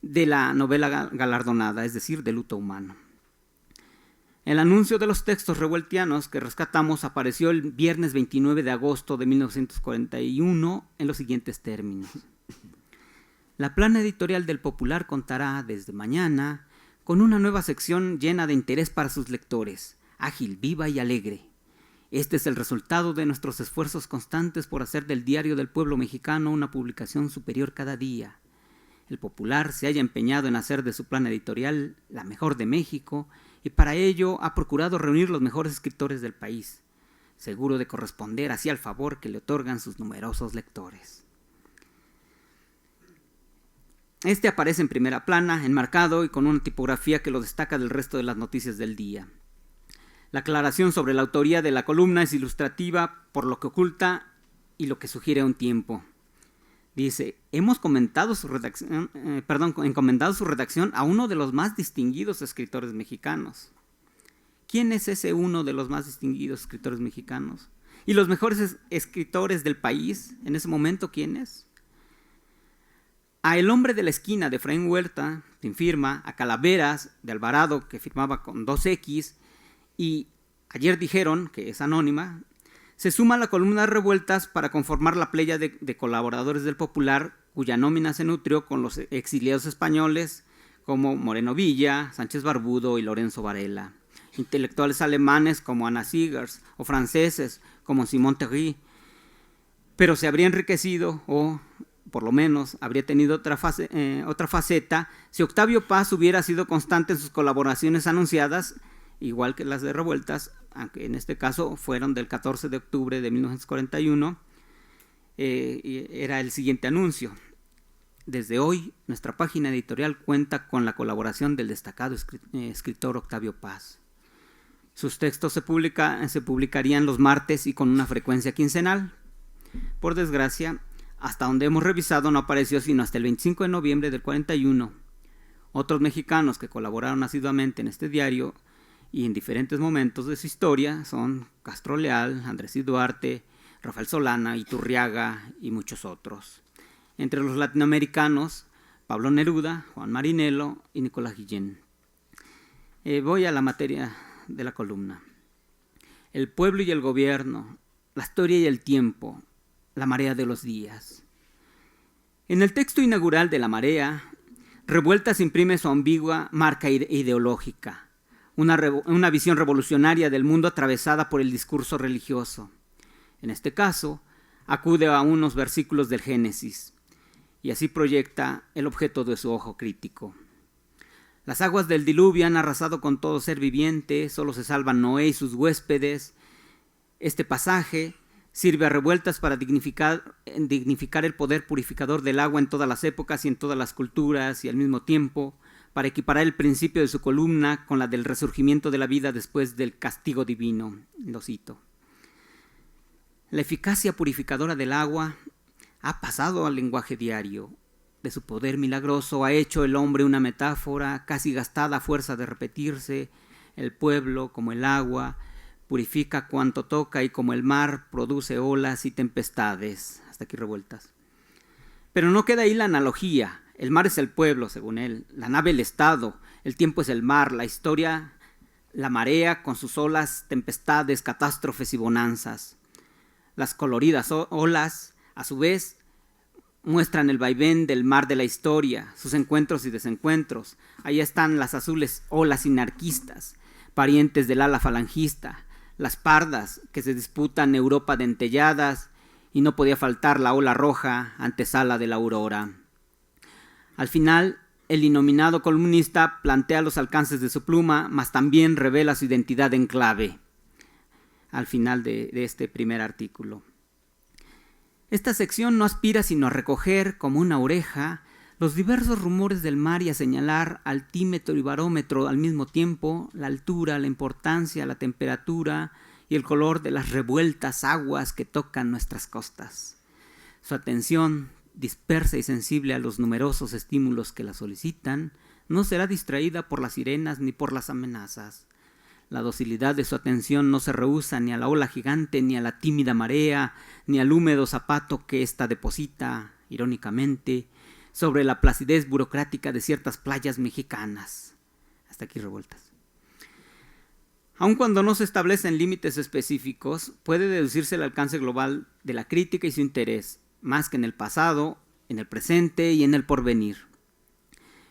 de la novela galardonada, es decir, de luto humano. El anuncio de los textos revueltianos que rescatamos apareció el viernes 29 de agosto de 1941 en los siguientes términos. La plana editorial del Popular contará desde mañana con una nueva sección llena de interés para sus lectores, ágil, viva y alegre. Este es el resultado de nuestros esfuerzos constantes por hacer del Diario del Pueblo Mexicano una publicación superior cada día. El Popular se haya empeñado en hacer de su plana editorial la mejor de México y para ello ha procurado reunir los mejores escritores del país, seguro de corresponder así al favor que le otorgan sus numerosos lectores. Este aparece en primera plana, enmarcado y con una tipografía que lo destaca del resto de las noticias del día. La aclaración sobre la autoría de la columna es ilustrativa por lo que oculta y lo que sugiere a un tiempo. Dice, hemos encomendado su redacción a uno de los más distinguidos escritores mexicanos. ¿Quién es ese uno de los más distinguidos escritores mexicanos? ¿Y los mejores escritores del país en ese momento quién es? A El hombre de la esquina de Efraín Huerta, sin firma, a Calaveras de Alvarado, que firmaba con 2X, y Ayer dijeron, que es anónima, se suma la columna de Revueltas para conformar la playa de colaboradores del Popular, cuya nómina se nutrió con los exiliados españoles como Moreno Villa, Sánchez Barbudo y Lorenzo Varela, intelectuales alemanes como Anna Siegers o franceses como Simón Terry, pero se habría enriquecido o por lo menos habría tenido otra faceta si Octavio Paz hubiera sido constante en sus colaboraciones anunciadas, igual que las de Revueltas, aunque en este caso fueron del 14 de octubre de 1941, y era el siguiente anuncio. Desde hoy, nuestra página editorial cuenta con la colaboración del destacado escritor Octavio Paz. Sus textos se publicarían los martes y con una frecuencia quincenal. Por desgracia, hasta donde hemos revisado no apareció sino hasta el 25 de noviembre del 41. Otros mexicanos que colaboraron asiduamente en este diario y en diferentes momentos de su historia son Castro Leal, Andrés y Duarte, Rafael Solana, Iturriaga y muchos otros. Entre los latinoamericanos, Pablo Neruda, Juan Marinello y Nicolás Guillén. Voy a la materia de la columna. El pueblo y el gobierno, la historia y el tiempo, la marea de los días. En el texto inaugural de La Marea, Revueltas imprime su ambigua marca ideológica, una visión revolucionaria del mundo atravesada por el discurso religioso. En este caso, acude a unos versículos del Génesis, y así proyecta el objeto de su ojo crítico. Las aguas del diluvio han arrasado con todo ser viviente, solo se salvan Noé y sus huéspedes. Este pasaje sirve a Revueltas para dignificar el poder purificador del agua en todas las épocas y en todas las culturas, y al mismo tiempo para equiparar el principio de su columna con la del resurgimiento de la vida después del castigo divino. Lo cito. La eficacia purificadora del agua ha pasado al lenguaje diario. De su poder milagroso ha hecho el hombre una metáfora casi gastada a fuerza de repetirse. El pueblo, como el agua, purifica cuanto toca y como el mar produce olas y tempestades. Hasta aquí Revueltas. Pero no queda ahí la analogía. El mar es el pueblo, según él, la nave el Estado, el tiempo es el mar, la historia, la marea con sus olas, tempestades, catástrofes y bonanzas. Las coloridas olas, a su vez, muestran el vaivén del mar de la historia, sus encuentros y desencuentros. Ahí están las azules olas anarquistas, parientes del ala falangista, las pardas que se disputan Europa dentelladas, y no podía faltar la ola roja, antesala de la aurora. Al final, el innominado columnista plantea los alcances de su pluma, mas también revela su identidad en clave, al final de este primer artículo. Esta sección no aspira sino a recoger, como una oreja, los diversos rumores del mar y a señalar altímetro y barómetro al mismo tiempo, la altura, la importancia, la temperatura y el color de las revueltas aguas que tocan nuestras costas. Su atención, dispersa y sensible a los numerosos estímulos que la solicitan, no será distraída por las sirenas ni por las amenazas. La docilidad de su atención no se rehúsa ni a la ola gigante, ni a la tímida marea, ni al húmedo zapato que ésta deposita, irónicamente, sobre la placidez burocrática de ciertas playas mexicanas. Hasta aquí revueltas. Aun cuando no se establecen límites específicos, puede deducirse el alcance global de la crítica y su interés, más que en el pasado, en el presente y en el porvenir.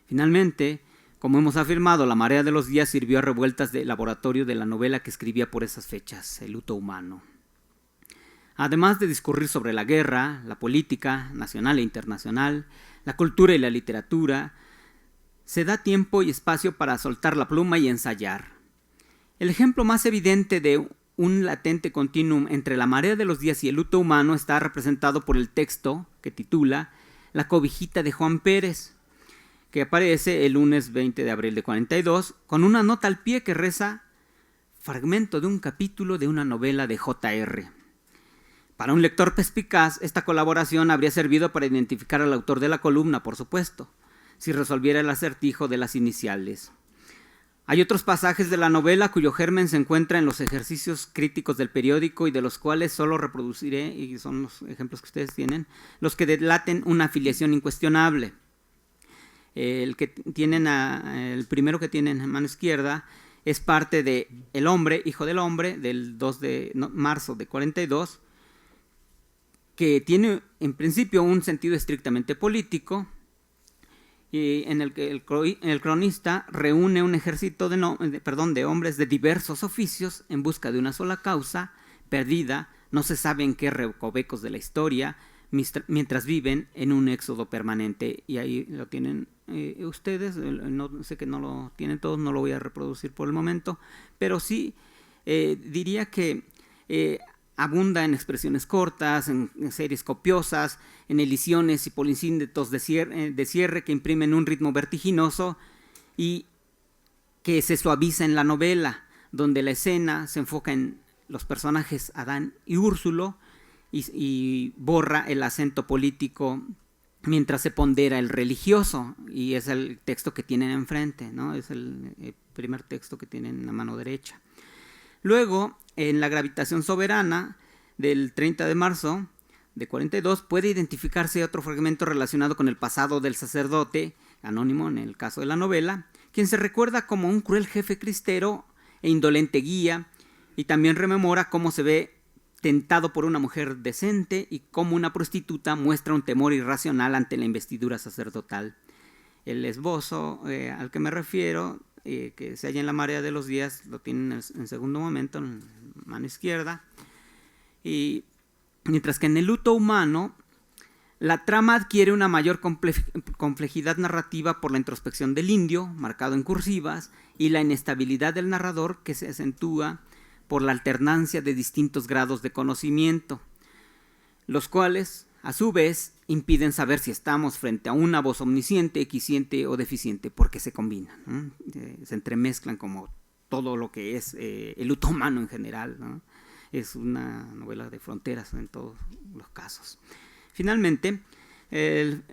Finalmente, como hemos afirmado, La marea de los días sirvió a revueltas de laboratorio de la novela que escribía por esas fechas, El luto humano. Además de discurrir sobre la guerra, la política nacional e internacional, la cultura y la literatura, se da tiempo y espacio para soltar la pluma y ensayar. El ejemplo más evidente de un latente continuum entre La marea de los días y el luto humano está representado por el texto que titula La cobijita de Juan Pérez, que aparece el lunes 20 de abril de 42, con una nota al pie que reza fragmento de un capítulo de una novela de J.R. Para un lector perspicaz, esta colaboración habría servido para identificar al autor de la columna, por supuesto, si resolviera el acertijo de las iniciales. Hay otros pasajes de la novela cuyo germen se encuentra en los ejercicios críticos del periódico y de los cuales solo reproduciré, y son los ejemplos que ustedes tienen, los que delaten una afiliación incuestionable. El primero que tienen en mano izquierda es parte de El hombre, hijo del hombre, del 2 de marzo de 42, que tiene en principio un sentido estrictamente político, y en el que el cronista reúne un ejército de hombres de diversos oficios en busca de una sola causa, perdida, no se sabe en qué recovecos de la historia, mientras viven en un éxodo permanente. Y ahí lo tienen ustedes, no sé que no lo tienen todos, no lo voy a reproducir por el momento, pero sí diría que abunda en expresiones cortas, en series copiosas, en elisiones y polisíndetos de cierre que imprimen un ritmo vertiginoso y que se suaviza en la novela, donde la escena se enfoca en los personajes Adán y Úrsulo y borra el acento político mientras se pondera el religioso, y es el texto que tienen enfrente, ¿no? Es el primer texto que tienen en la mano derecha. Luego, en La gravitación soberana del 30 de marzo de 42, puede identificarse otro fragmento relacionado con el pasado del sacerdote, anónimo en el caso de la novela, quien se recuerda como un cruel jefe cristero e indolente guía, y también rememora cómo se ve tentado por una mujer decente y cómo una prostituta muestra un temor irracional ante la investidura sacerdotal. El esbozo al que me refiero, que se halla en La marea de los días, lo tienen en segundo momento, en mano izquierda. Y mientras que en El luto humano, la trama adquiere una mayor complejidad narrativa por la introspección del indio, marcado en cursivas, y la inestabilidad del narrador, que se acentúa por la alternancia de distintos grados de conocimiento, los cuales, a su vez, impiden saber si estamos frente a una voz omnisciente, equisciente o deficiente, porque se combinan, ¿no? Se entremezclan como todo lo que es el luto humano en general, ¿no? Es una novela de fronteras en todos los casos. Finalmente, el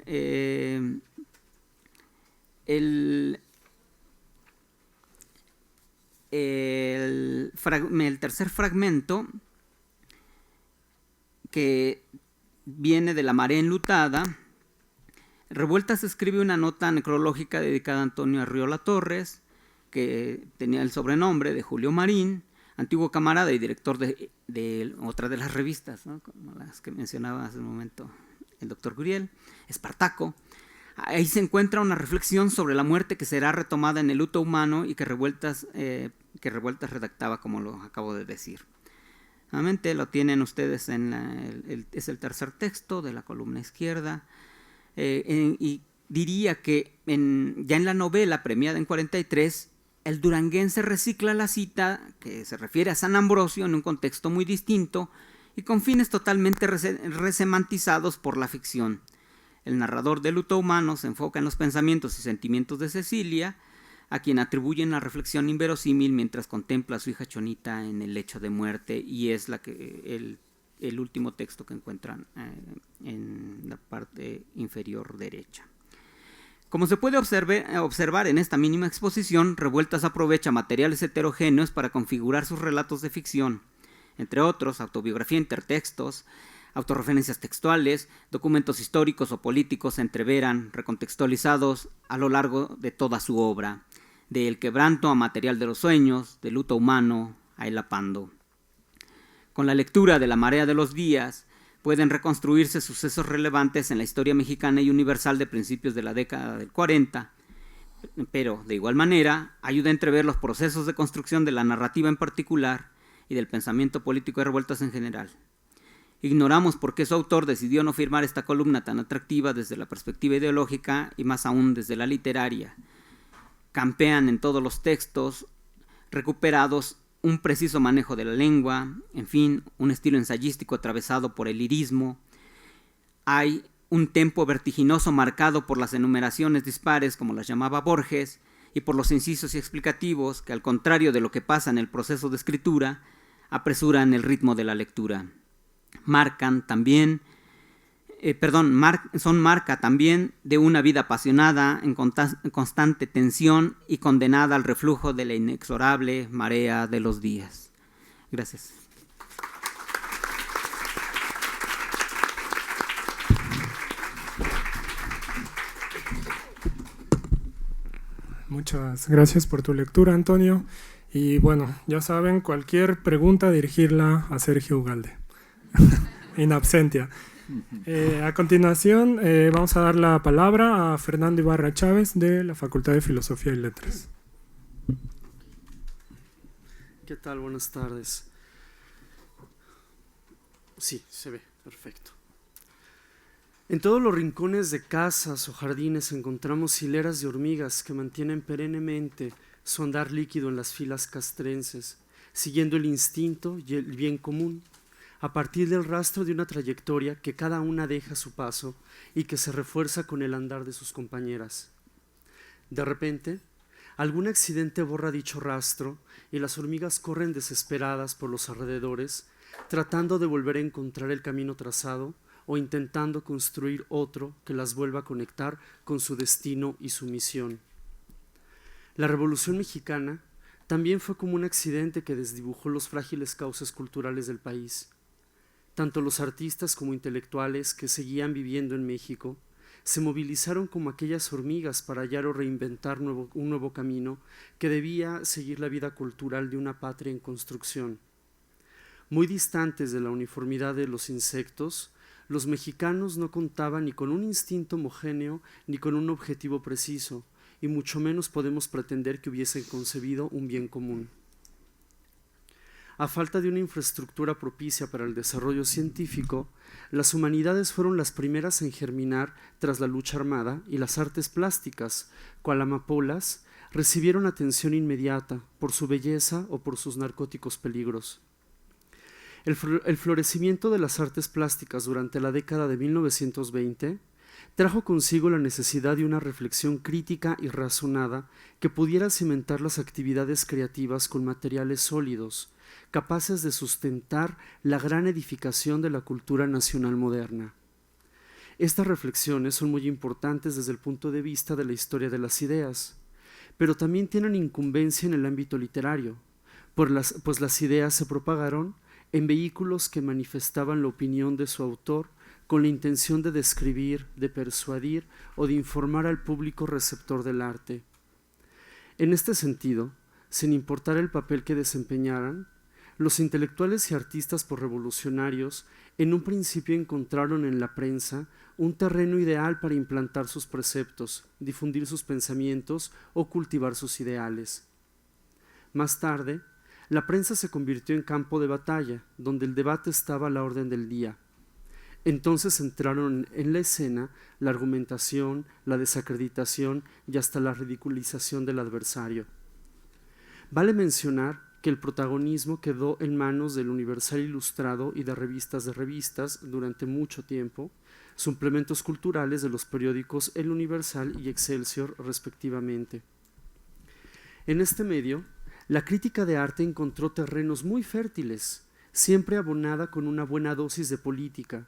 tercer fragmento, que viene de La marea enlutada, Revueltas escribe una nota necrológica dedicada a Antonio Arriola Torres, que tenía el sobrenombre de Julio Marín, antiguo camarada y director de otra de las revistas, ¿no? Como las que mencionaba hace un momento el doctor Guriel, Espartaco. Ahí se encuentra una reflexión sobre la muerte que será retomada en El luto humano y que Revueltas redactaba, como lo acabo de decir. Nuevamente lo tienen ustedes es el tercer texto de la columna izquierda, y diría que ya en la novela premiada en 43, el duranguense recicla la cita que se refiere a San Ambrosio en un contexto muy distinto y con fines totalmente resemantizados por la ficción. El narrador de Luto humano se enfoca en los pensamientos y sentimientos de Cecilia, a quien atribuyen la reflexión inverosímil mientras contempla a su hija Chonita en el lecho de muerte, y es el último texto que encuentran en la parte inferior derecha. Como se puede observar en esta mínima exposición, Revueltas aprovecha materiales heterogéneos para configurar sus relatos de ficción, entre otros, autobiografía, intertextos, autorreferencias textuales, documentos históricos o políticos se entreveran, recontextualizados a lo largo de toda su obra, de El quebranto a Material de los sueños, de Luto humano a El apando. Con la lectura de La marea de los días, pueden reconstruirse sucesos relevantes en la historia mexicana y universal de principios de la década del 40, pero, de igual manera, ayuda a entrever los procesos de construcción de la narrativa en particular y del pensamiento político de Revueltas en general. Ignoramos por qué su autor decidió no firmar esta columna tan atractiva desde la perspectiva ideológica y más aún desde la literaria. Campean en todos los textos recuperados un preciso manejo de la lengua, en fin, un estilo ensayístico atravesado por el lirismo. Hay un tempo vertiginoso marcado por las enumeraciones dispares, como las llamaba Borges, y por los incisos y explicativos que, al contrario de lo que pasa en el proceso de escritura, apresuran el ritmo de la lectura. Son marca también de una vida apasionada en constante tensión y condenada al reflujo de la inexorable marea de los días. Gracias. Muchas gracias por tu lectura, Antonio. Y bueno, ya saben, cualquier pregunta dirigirla a Sergio Ugalde, in absentia. A continuación, vamos a dar la palabra a Fernando Ibarra Chávez de la Facultad de Filosofía y Letras. ¿Qué tal? Buenas tardes. Sí, se ve, perfecto. En todos los rincones de casas o jardines encontramos hileras de hormigas que mantienen perennemente su andar líquido en las filas castrenses, siguiendo el instinto y el bien común, a partir del rastro de una trayectoria que cada una deja a su paso y que se refuerza con el andar de sus compañeras. De repente, algún accidente borra dicho rastro y las hormigas corren desesperadas por los alrededores, tratando de volver a encontrar el camino trazado o intentando construir otro que las vuelva a conectar con su destino y su misión. La Revolución Mexicana también fue como un accidente que desdibujó los frágiles cauces culturales del país. Tanto los artistas como intelectuales que seguían viviendo en México se movilizaron como aquellas hormigas para hallar o reinventar un nuevo camino que debía seguir la vida cultural de una patria en construcción. Muy distantes de la uniformidad de los insectos, los mexicanos no contaban ni con un instinto homogéneo ni con un objetivo preciso, y mucho menos podemos pretender que hubiesen concebido un bien común. A falta de una infraestructura propicia para el desarrollo científico, las humanidades fueron las primeras en germinar tras la lucha armada y las artes plásticas, cual amapolas, recibieron atención inmediata por su belleza o por sus narcóticos peligros. El florecimiento de las artes plásticas durante la década de 1920 trajo consigo la necesidad de una reflexión crítica y razonada que pudiera cimentar las actividades creativas con materiales sólidos, capaces de sustentar la gran edificación de la cultura nacional moderna. Estas reflexiones son muy importantes desde el punto de vista de la historia de las ideas, pero también tienen incumbencia en el ámbito literario, pues las ideas se propagaron en vehículos que manifestaban la opinión de su autor con la intención de describir, de persuadir o de informar al público receptor del arte. En este sentido, sin importar el papel que desempeñaran, los intelectuales y artistas posrevolucionarios en un principio encontraron en la prensa un terreno ideal para implantar sus preceptos, difundir sus pensamientos o cultivar sus ideales. Más tarde, la prensa se convirtió en campo de batalla, donde el debate estaba a la orden del día. Entonces entraron en la escena la argumentación, la desacreditación y hasta la ridiculización del adversario. Vale mencionar que el protagonismo quedó en manos del Universal Ilustrado y de revistas durante mucho tiempo, suplementos culturales de los periódicos El Universal y Excelsior respectivamente. En este medio, la crítica de arte encontró terrenos muy fértiles, siempre abonada con una buena dosis de política.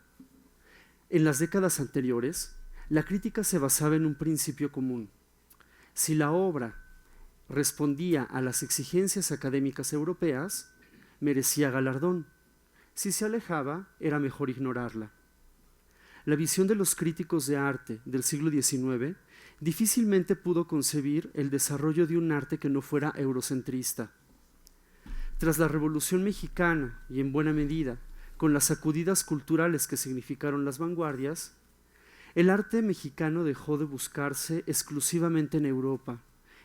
En las décadas anteriores, la crítica se basaba en un principio común. Si la obra respondía a las exigencias académicas europeas, merecía galardón. Si se alejaba, era mejor ignorarla. La visión de los críticos de arte del siglo XIX difícilmente pudo concebir el desarrollo de un arte que no fuera eurocentrista. Tras la Revolución Mexicana y en buena medida con las sacudidas culturales que significaron las vanguardias, el arte mexicano dejó de buscarse exclusivamente en Europa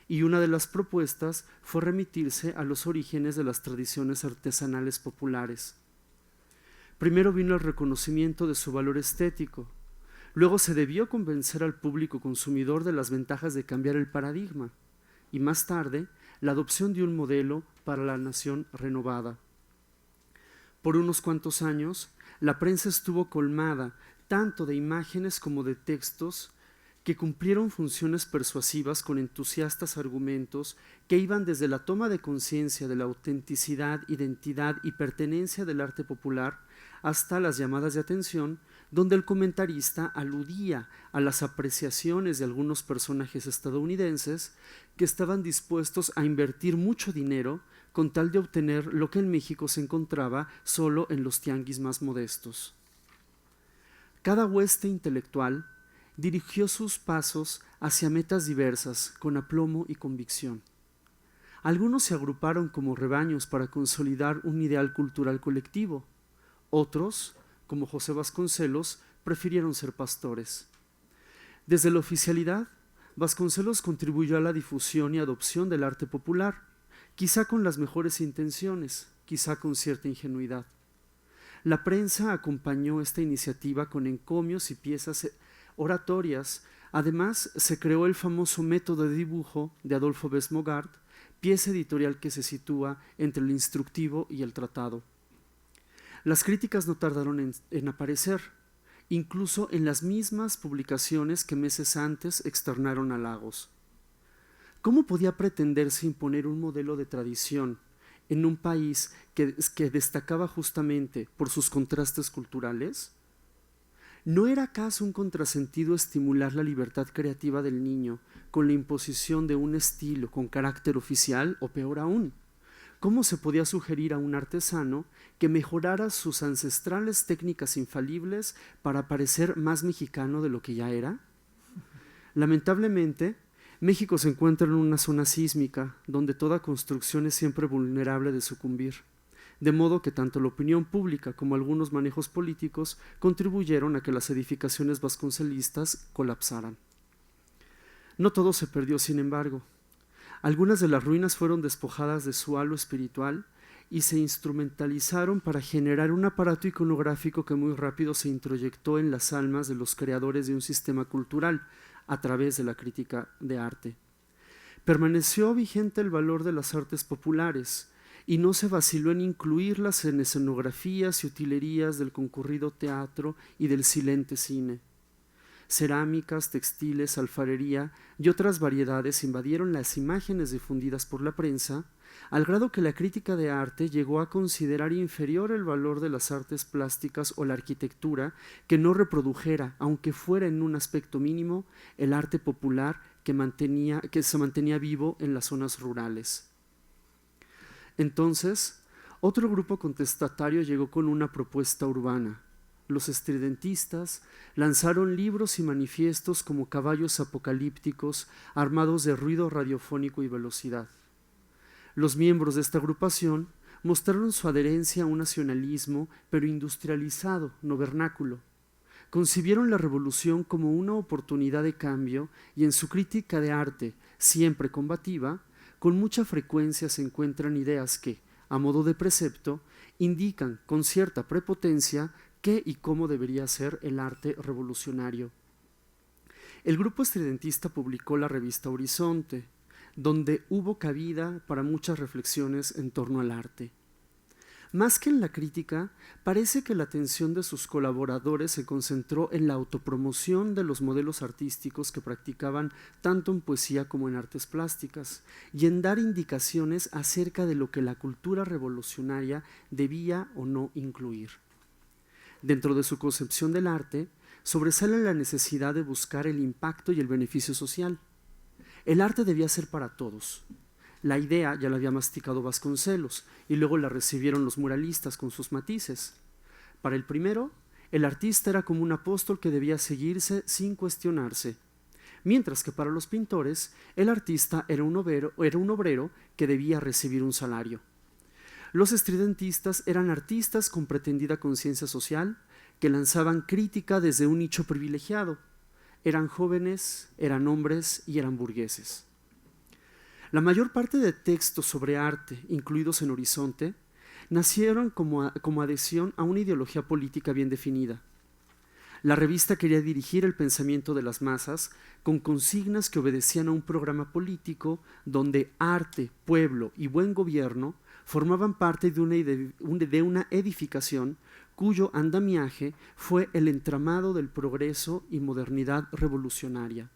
y una de las propuestas fue remitirse a los orígenes de las tradiciones artesanales populares. Primero vino el reconocimiento de su valor estético, luego se debió convencer al público consumidor de las ventajas de cambiar el paradigma y más tarde la adopción de un modelo para la nación renovada. Por unos cuantos años, la prensa estuvo colmada tanto de imágenes como de textos que cumplieron funciones persuasivas con entusiastas argumentos que iban desde la toma de conciencia de la autenticidad, identidad y pertenencia del arte popular hasta las llamadas de atención, donde el comentarista aludía a las apreciaciones de algunos personajes estadounidenses que estaban dispuestos a invertir mucho dinero con tal de obtener lo que en México se encontraba solo en los tianguis más modestos. Cada hueste intelectual dirigió sus pasos hacia metas diversas, con aplomo y convicción. Algunos se agruparon como rebaños para consolidar un ideal cultural colectivo. Otros, como José Vasconcelos, prefirieron ser pastores. Desde la oficialidad, Vasconcelos contribuyó a la difusión y adopción del arte popular, quizá con las mejores intenciones, quizá con cierta ingenuidad. La prensa acompañó esta iniciativa con encomios y piezas oratorias. Además, se creó el famoso método de dibujo de Adolfo Besmogart, pieza editorial que se sitúa entre el instructivo y el tratado. Las críticas no tardaron en aparecer, incluso en las mismas publicaciones que meses antes externaron halagos. ¿Cómo podía pretenderse imponer un modelo de tradición en un país que destacaba justamente por sus contrastes culturales? ¿No era acaso un contrasentido estimular la libertad creativa del niño con la imposición de un estilo con carácter oficial o peor aún? ¿Cómo se podía sugerir a un artesano que mejorara sus ancestrales técnicas infalibles para parecer más mexicano de lo que ya era? Lamentablemente, México se encuentra en una zona sísmica donde toda construcción es siempre vulnerable de sucumbir, de modo que tanto la opinión pública como algunos manejos políticos contribuyeron a que las edificaciones vasconcelistas colapsaran. No todo se perdió, sin embargo. Algunas de las ruinas fueron despojadas de su halo espiritual y se instrumentalizaron para generar un aparato iconográfico que muy rápido se introyectó en las almas de los creadores de un sistema cultural a través de la crítica de arte. Permaneció vigente el valor de las artes populares y no se vaciló en incluirlas en escenografías y utilerías del concurrido teatro y del silente cine. Cerámicas, textiles, alfarería y otras variedades invadieron las imágenes difundidas por la prensa, al grado que la crítica de arte llegó a considerar inferior el valor de las artes plásticas o la arquitectura que no reprodujera, aunque fuera en un aspecto mínimo, el arte popular que se mantenía vivo en las zonas rurales. Entonces, otro grupo contestatario llegó con una propuesta urbana. Los estridentistas lanzaron libros y manifiestos como caballos apocalípticos armados de ruido radiofónico y velocidad. Los miembros de esta agrupación mostraron su adherencia a un nacionalismo, pero industrializado, no vernáculo. Concibieron la revolución como una oportunidad de cambio y en su crítica de arte, siempre combativa, con mucha frecuencia se encuentran ideas que, a modo de precepto, indican con cierta prepotencia qué y cómo debería ser el arte revolucionario. El grupo estridentista publicó la revista Horizonte, donde hubo cabida para muchas reflexiones en torno al arte. Más que en la crítica, parece que la atención de sus colaboradores se concentró en la autopromoción de los modelos artísticos que practicaban tanto en poesía como en artes plásticas, y en dar indicaciones acerca de lo que la cultura revolucionaria debía o no incluir. Dentro de su concepción del arte, sobresale la necesidad de buscar el impacto y el beneficio social. El arte debía ser para todos. La idea ya la había masticado Vasconcelos y luego la recibieron los muralistas con sus matices. Para el primero, el artista era como un apóstol que debía seguirse sin cuestionarse, mientras que para los pintores, el artista era un obrero que debía recibir un salario. Los estridentistas eran artistas con pretendida conciencia social que lanzaban crítica desde un nicho privilegiado. Eran jóvenes, eran hombres y eran burgueses. La mayor parte de textos sobre arte, incluidos en Horizonte, nacieron como adhesión a una ideología política bien definida. La revista quería dirigir el pensamiento de las masas con consignas que obedecían a un programa político donde arte, pueblo y buen gobierno formaban parte de una edificación cuyo andamiaje fue el entramado del progreso y modernidad revolucionaria.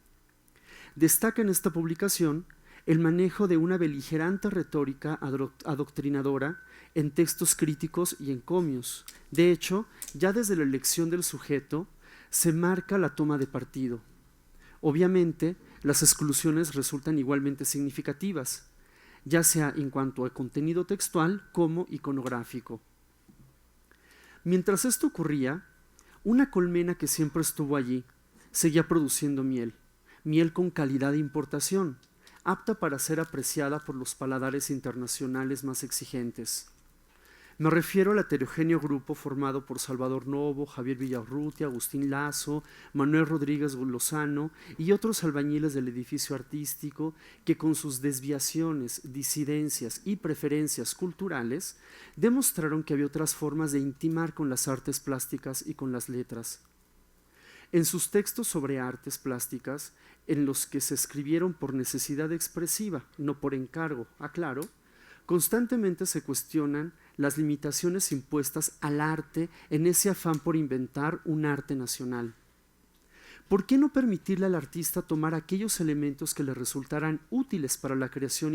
Destaca en esta publicación el manejo de una beligerante retórica adoctrinadora en textos críticos y encomios. De hecho, ya desde la elección del sujeto se marca la toma de partido. Obviamente, las exclusiones resultan igualmente significativas, ya sea en cuanto a contenido textual como iconográfico. Mientras esto ocurría, una colmena que siempre estuvo allí seguía produciendo miel con calidad de importación, apta para ser apreciada por los paladares internacionales más exigentes. Me refiero al heterogéneo grupo formado por Salvador Novo, Javier Villaurrutia, Agustín Lazo, Manuel Rodríguez Lozano y otros albañiles del edificio artístico que con sus desviaciones, disidencias y preferencias culturales demostraron que había otras formas de intimar con las artes plásticas y con las letras. En sus textos sobre artes plásticas, en los que se escribieron por necesidad expresiva, no por encargo, aclaro, constantemente se cuestionan las limitaciones impuestas al arte en ese afán por inventar un arte nacional. ¿Por qué no permitirle al artista tomar aquellos elementos que le resultaran útiles para la creación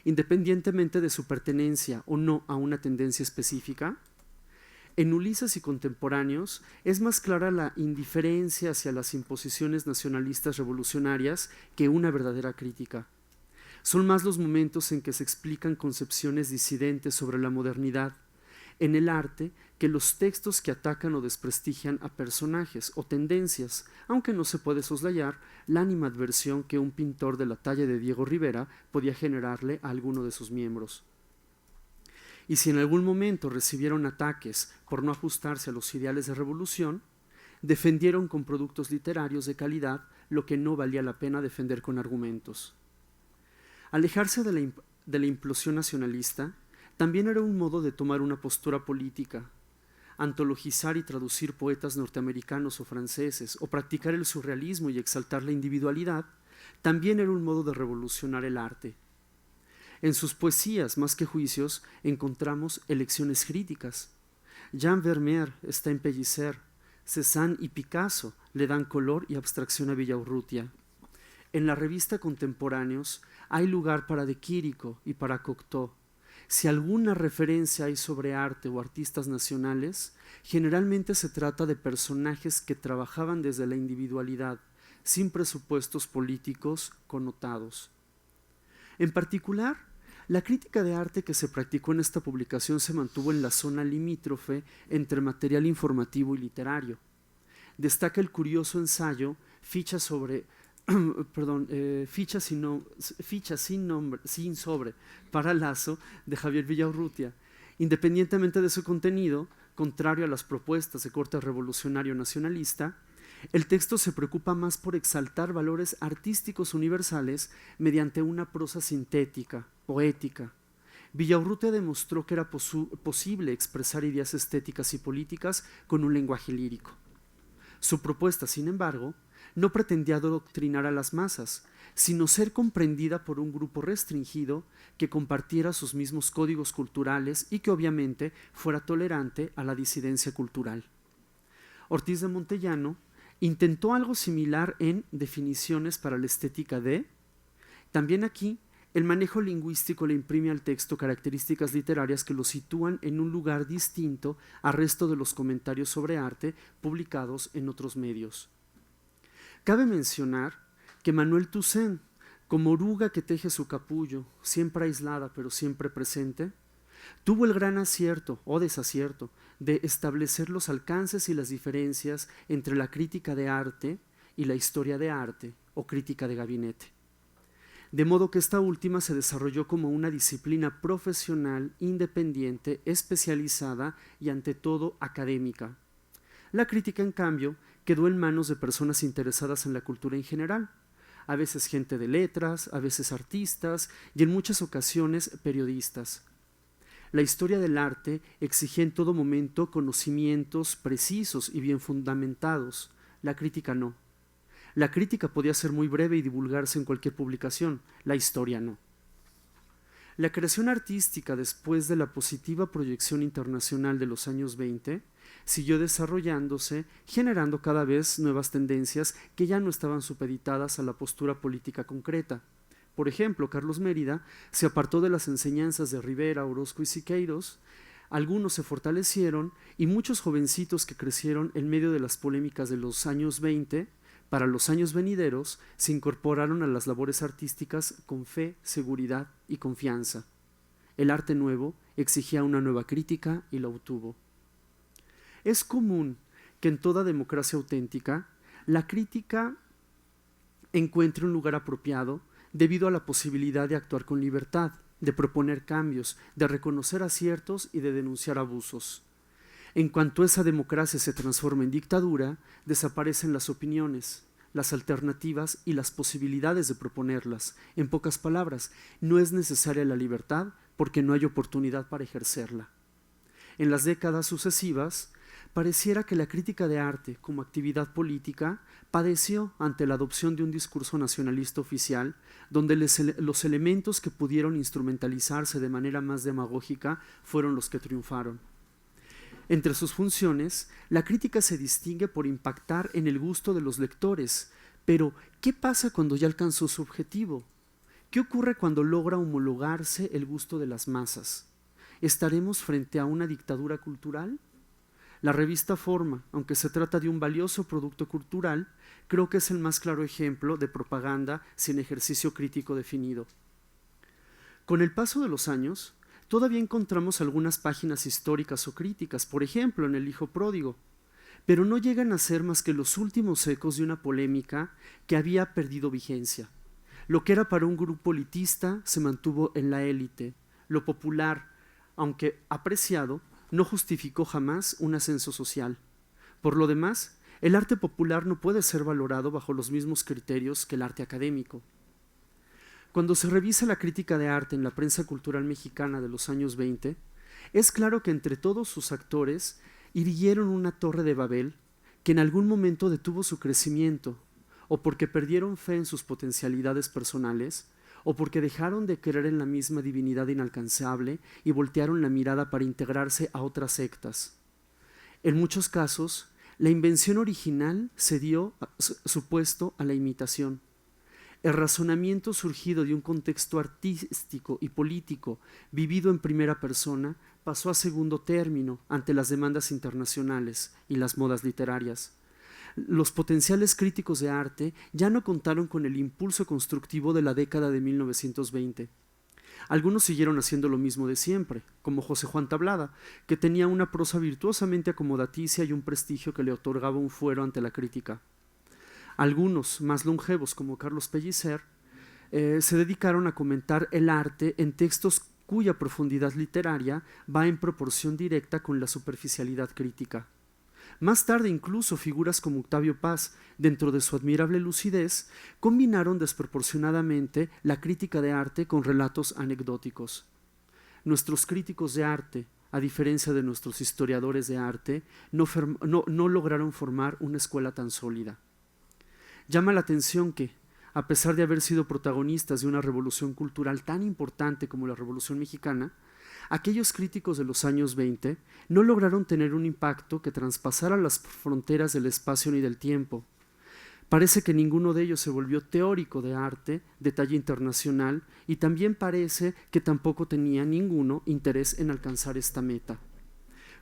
independientemente de su pertenencia o no a una tendencia específica? En Ulises y contemporáneos es más clara la indiferencia hacia las imposiciones nacionalistas revolucionarias que una verdadera crítica. Son más los momentos en que se explican concepciones disidentes sobre la modernidad en el arte que los textos que atacan o desprestigian a personajes o tendencias, aunque no se puede soslayar la animadversión que un pintor de la talla de Diego Rivera podía generarle a alguno de sus miembros. Y si en algún momento recibieron ataques por no ajustarse a los ideales de revolución, defendieron con productos literarios de calidad lo que no valía la pena defender con argumentos. Alejarse de la implosión nacionalista también era un modo de tomar una postura política. Antologizar y traducir poetas norteamericanos o franceses, o practicar el surrealismo y exaltar la individualidad, también era un modo de revolucionar el arte. En sus poesías, más que juicios, encontramos elecciones críticas. Jean Vermeer está en Pellicer, Cézanne y Picasso le dan color y abstracción a Villaurrutia. En la revista Contemporáneos hay lugar para De Quirico y para Cocteau. Si alguna referencia hay sobre arte o artistas nacionales, generalmente se trata de personajes que trabajaban desde la individualidad, sin presupuestos políticos connotados. En particular, la crítica de arte que se practicó en esta publicación se mantuvo en la zona limítrofe entre material informativo y literario. Destaca el curioso ensayo Ficha sobre Ficha sin sobre para Lazo de Javier Villaurrutia. Independientemente de su contenido, contrario a las propuestas de corte revolucionario nacionalista, el texto se preocupa más por exaltar valores artísticos universales mediante una prosa sintética, poética. Villaurrutia demostró que era posible expresar ideas estéticas y políticas con un lenguaje lírico. Su propuesta, sin embargo, no pretendía adoctrinar a las masas, sino ser comprendida por un grupo restringido que compartiera sus mismos códigos culturales y que obviamente fuera tolerante a la disidencia cultural. Ortiz de Montellano intentó algo similar en Definiciones para la estética de. También aquí el manejo lingüístico le imprime al texto características literarias que lo sitúan en un lugar distinto al resto de los comentarios sobre arte publicados en otros medios. Cabe mencionar que Manuel Toussaint, como oruga que teje su capullo, siempre aislada pero siempre presente, tuvo el gran acierto o desacierto de establecer los alcances y las diferencias entre la crítica de arte y la historia de arte o crítica de gabinete. De modo que esta última se desarrolló como una disciplina profesional, independiente, especializada y ante todo académica. La crítica, en cambio, quedó en manos de personas interesadas en la cultura en general, a veces gente de letras, a veces artistas y en muchas ocasiones periodistas. La historia del arte exigía en todo momento conocimientos precisos y bien fundamentados, la crítica no. La crítica podía ser muy breve y divulgarse en cualquier publicación, la historia no. La creación artística después de la positiva proyección internacional de los años 20 siguió desarrollándose, generando cada vez nuevas tendencias que ya no estaban supeditadas a la postura política concreta. Por ejemplo, Carlos Mérida se apartó de las enseñanzas de Rivera, Orozco y Siqueiros, algunos se fortalecieron y muchos jovencitos que crecieron en medio de las polémicas de los años 20, para los años venideros, se incorporaron a las labores artísticas con fe, seguridad y confianza. El arte nuevo exigía una nueva crítica y la obtuvo. Es común que en toda democracia auténtica la crítica encuentre un lugar apropiado debido a la posibilidad de actuar con libertad, de proponer cambios, de reconocer aciertos y de denunciar abusos. En cuanto esa democracia se transforma en dictadura, desaparecen las opiniones, las alternativas y las posibilidades de proponerlas. En pocas palabras, no es necesaria la libertad porque no hay oportunidad para ejercerla. En las décadas sucesivas, pareciera que la crítica de arte como actividad política padeció ante la adopción de un discurso nacionalista oficial, donde los elementos que pudieron instrumentalizarse de manera más demagógica fueron los que triunfaron. Entre sus funciones, la crítica se distingue por impactar en el gusto de los lectores, pero ¿qué pasa cuando ya alcanzó su objetivo? ¿Qué ocurre cuando logra homologarse el gusto de las masas? ¿Estaremos frente a una dictadura cultural? La revista Forma, aunque se trata de un valioso producto cultural, creo que es el más claro ejemplo de propaganda sin ejercicio crítico definido. Con el paso de los años, todavía encontramos algunas páginas históricas o críticas, por ejemplo en El Hijo Pródigo, pero no llegan a ser más que los últimos ecos de una polémica que había perdido vigencia. Lo que era para un grupo elitista se mantuvo en la élite. Lo popular, aunque apreciado, no justificó jamás un ascenso social. Por lo demás, el arte popular no puede ser valorado bajo los mismos criterios que el arte académico. Cuando se revisa la crítica de arte en la prensa cultural mexicana de los años 20, es claro que entre todos sus actores irguieron una torre de Babel que en algún momento detuvo su crecimiento, o porque perdieron fe en sus potencialidades personales, o porque dejaron de creer en la misma divinidad inalcanzable y voltearon la mirada para integrarse a otras sectas. En muchos casos, la invención original cedió su puesto a la imitación. El razonamiento surgido de un contexto artístico y político vivido en primera persona pasó a segundo término ante las demandas internacionales y las modas literarias. Los potenciales críticos de arte ya no contaron con el impulso constructivo de la década de 1920. Algunos siguieron haciendo lo mismo de siempre, como José Juan Tablada, que tenía una prosa virtuosamente acomodaticia y un prestigio que le otorgaba un fuero ante la crítica. Algunos, más longevos como Carlos Pellicer, se dedicaron a comentar el arte en textos cuya profundidad literaria va en proporción directa con la superficialidad crítica. Más tarde incluso figuras como Octavio Paz, dentro de su admirable lucidez, combinaron desproporcionadamente la crítica de arte con relatos anecdóticos. Nuestros críticos de arte, a diferencia de nuestros historiadores de arte, no lograron formar una escuela tan sólida. Llama la atención que, a pesar de haber sido protagonistas de una revolución cultural tan importante como la Revolución Mexicana, aquellos críticos de los años 20 no lograron tener un impacto que traspasara las fronteras del espacio ni del tiempo. Parece que ninguno de ellos se volvió teórico de arte de talla internacional y también parece que tampoco tenía ninguno interés en alcanzar esta meta.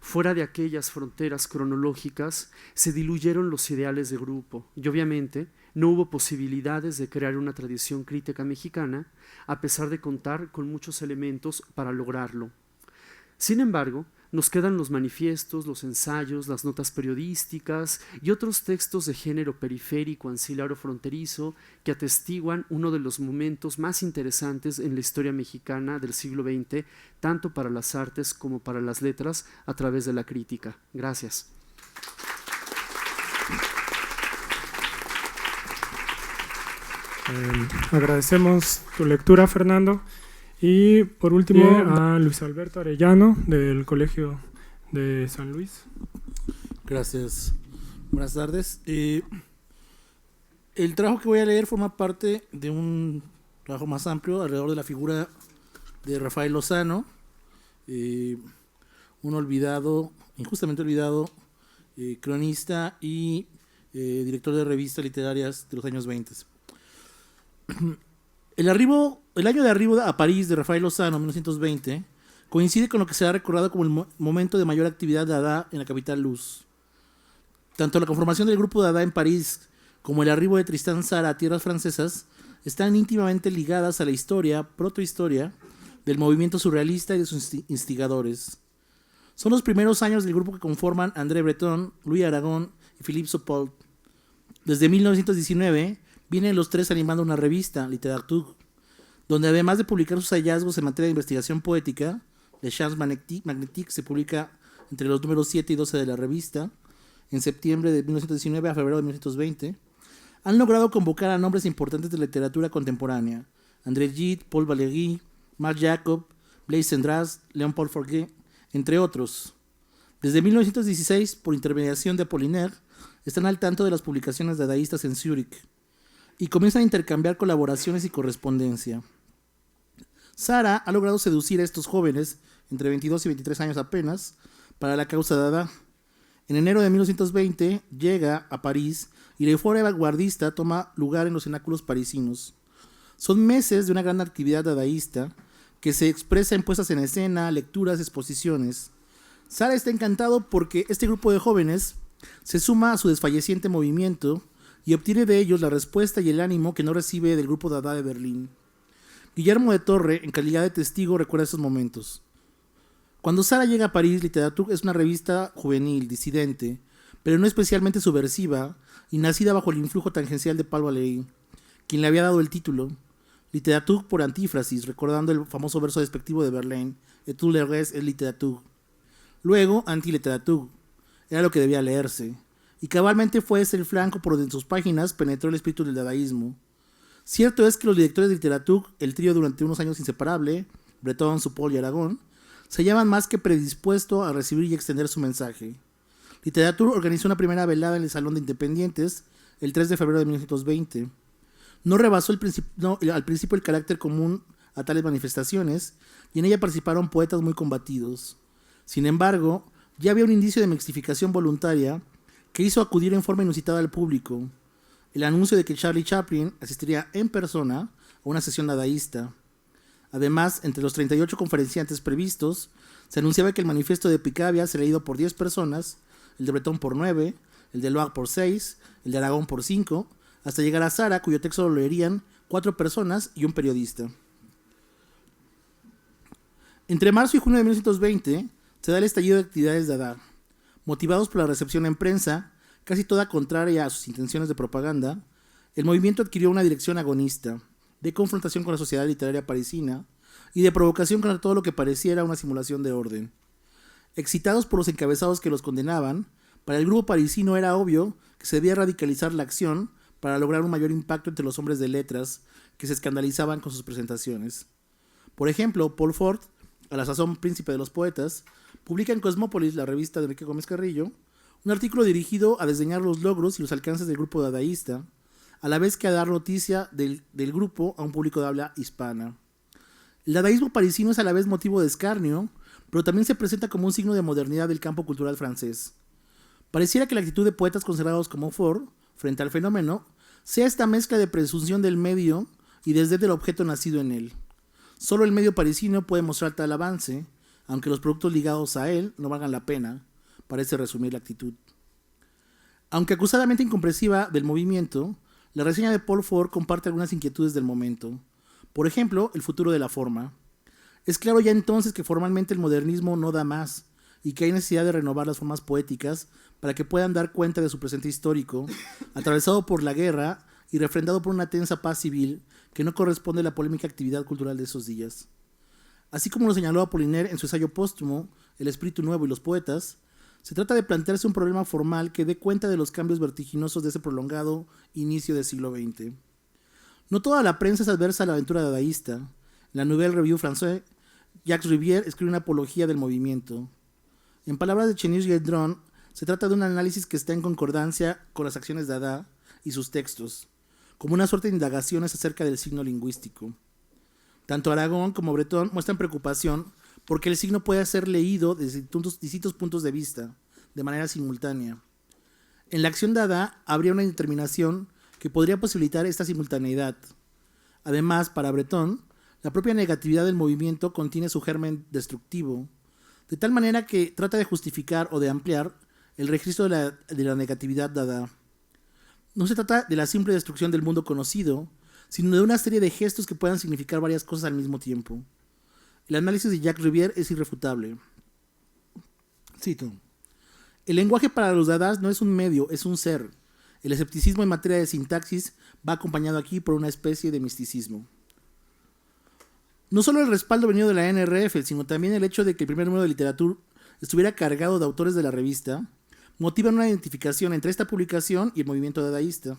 Fuera de aquellas fronteras cronológicas se diluyeron los ideales de grupo y obviamente no hubo posibilidades de crear una tradición crítica mexicana a pesar de contar con muchos elementos para lograrlo. Sin embargo, nos quedan los manifiestos, los ensayos, las notas periodísticas y otros textos de género periférico, ancilar o fronterizo que atestiguan uno de los momentos más interesantes en la historia mexicana del siglo XX, tanto para las artes como para las letras, a través de la crítica. Gracias. Agradecemos tu lectura, Fernando. Y por último a Luis Alberto Arellano del Colegio de San Luis. Gracias. Buenas tardes. El trabajo que voy a leer forma parte de un trabajo más amplio alrededor de la figura de Rafael Lozano, un olvidado, injustamente olvidado, cronista y director de revistas literarias de los años 20. El año de arribo a París de Rafael Lozano, 1920, coincide con lo que se ha recordado como el momento de mayor actividad de Dada en la capital luz. Tanto la conformación del grupo Dada en París como el arribo de Tristan Tzara a tierras francesas están íntimamente ligadas a la historia, protohistoria, del movimiento surrealista y de sus instigadores. Son los primeros años del grupo que conforman André Breton, Louis Aragon y Philippe Saupold. Desde 1919 vienen los tres animando una revista, Littérature, donde además de publicar sus hallazgos en materia de investigación poética, Le Champs Magnétiques se publica entre los números 7 y 12 de la revista, en septiembre de 1919 a febrero de 1920, han logrado convocar a nombres importantes de la literatura contemporánea: André Gide, Paul Valéry, Marc Jacob, Blaise Cendrars, Léopold Forguet, entre otros. Desde 1916, por intermediación de Apollinaire, están al tanto de las publicaciones dadaístas en Zúrich y comienzan a intercambiar colaboraciones y correspondencia. Tzara ha logrado seducir a estos jóvenes, entre 22 y 23 años apenas, para la causa Dada. En enero de 1920 llega a París y la euforia vanguardista toma lugar en los cenáculos parisinos. Son meses de una gran actividad dadaísta que se expresa en puestas en escena, lecturas, exposiciones. Tzara está encantado porque este grupo de jóvenes se suma a su desfalleciente movimiento y obtiene de ellos la respuesta y el ánimo que no recibe del grupo Dada de Berlín. Guillermo de Torre, en calidad de testigo, recuerda estos momentos. Cuando Tzara llega a París, Littérature es una revista juvenil, disidente, pero no especialmente subversiva, y nacida bajo el influjo tangencial de Paul Valéry, quien le había dado el título. Littérature por antífrasis, recordando el famoso verso despectivo de Verlaine, et tout le reste es littérature. Luego, anti-littérature, era lo que debía leerse. Y cabalmente fue ese el flanco por donde en sus páginas penetró el espíritu del dadaísmo. Cierto es que los directores de Littérature, el trío durante unos años inseparable, Breton, Saupold y Aragon, se hallaban más que predispuestos a recibir y extender su mensaje. Littérature organizó una primera velada en el Salón de Independientes el 3 de febrero de 1920. No rebasó al principio el carácter común a tales manifestaciones, y en ella participaron poetas muy combatidos. Sin embargo, ya había un indicio de mixtificación voluntaria que hizo acudir en forma inusitada al público: el anuncio de que Charlie Chaplin asistiría en persona a una sesión dadaísta. Además, entre los 38 conferenciantes previstos, se anunciaba que el manifiesto de Picabia sería leído por 10 personas, el de Breton por 9, el de Loire por 6, el de Aragón por 5, hasta llegar a Tzara, cuyo texto lo leerían 4 personas y un periodista. Entre marzo y junio de 1920 se da el estallido de actividades Dada. Motivados por la recepción en prensa, casi toda contraria a sus intenciones de propaganda, el movimiento adquirió una dirección agonista, de confrontación con la sociedad literaria parisina y de provocación contra todo lo que pareciera una simulación de orden. Excitados por los encabezados que los condenaban, para el grupo parisino era obvio que se debía radicalizar la acción para lograr un mayor impacto entre los hombres de letras que se escandalizaban con sus presentaciones. Por ejemplo, Paul Fort, a la sazón príncipe de los poetas, publica en Cosmópolis, la revista de Enrique Gómez Carrillo, un artículo dirigido a desdeñar los logros y los alcances del grupo dadaísta, a la vez que a dar noticia del grupo a un público de habla hispana. El dadaísmo parisino es a la vez motivo de escarnio, pero también se presenta como un signo de modernidad del campo cultural francés. Pareciera que la actitud de poetas considerados como Fort frente al fenómeno sea esta mezcla de presunción del medio y desdén del objeto nacido en él. Solo el medio parisino puede mostrar tal avance, aunque los productos ligados a él no valgan la pena, parece resumir la actitud. Aunque acusadamente incomprensiva del movimiento, la reseña de Paul Fort comparte algunas inquietudes del momento. Por ejemplo, el futuro de la forma. Es claro ya entonces que formalmente el modernismo no da más y que hay necesidad de renovar las formas poéticas para que puedan dar cuenta de su presente histórico, atravesado por la guerra y refrendado por una tensa paz civil que no corresponde a la polémica actividad cultural de esos días. Así como lo señaló Apollinaire en su ensayo póstumo, El espíritu nuevo y los poetas, se trata de plantearse un problema formal que dé cuenta de los cambios vertiginosos de ese prolongado inicio del siglo XX. No toda la prensa es adversa a la aventura dadaísta. En la Nouvelle Revue Française, Jacques Rivière escribe una apología del movimiento. En palabras de Cheniers Guédron, se trata de un análisis que está en concordancia con las acciones de Dada y sus textos, como una suerte de indagaciones acerca del signo lingüístico. Tanto Aragón como Breton muestran preocupación porque el signo puede ser leído desde distintos puntos de vista, de manera simultánea. En la acción Dada habría una determinación que podría posibilitar esta simultaneidad. Además, para Breton, la propia negatividad del movimiento contiene su germen destructivo, de tal manera que trata de justificar o de ampliar el registro de la negatividad Dada. No se trata de la simple destrucción del mundo conocido, sino de una serie de gestos que puedan significar varias cosas al mismo tiempo. El análisis de Jacques Rivière es irrefutable. Cito: el lenguaje para los dadas no es un medio, es un ser. El escepticismo en materia de sintaxis va acompañado aquí por una especie de misticismo. No solo el respaldo venido de la NRF, sino también el hecho de que el primer número de literatura estuviera cargado de autores de la revista, motivan una identificación entre esta publicación y el movimiento dadaísta.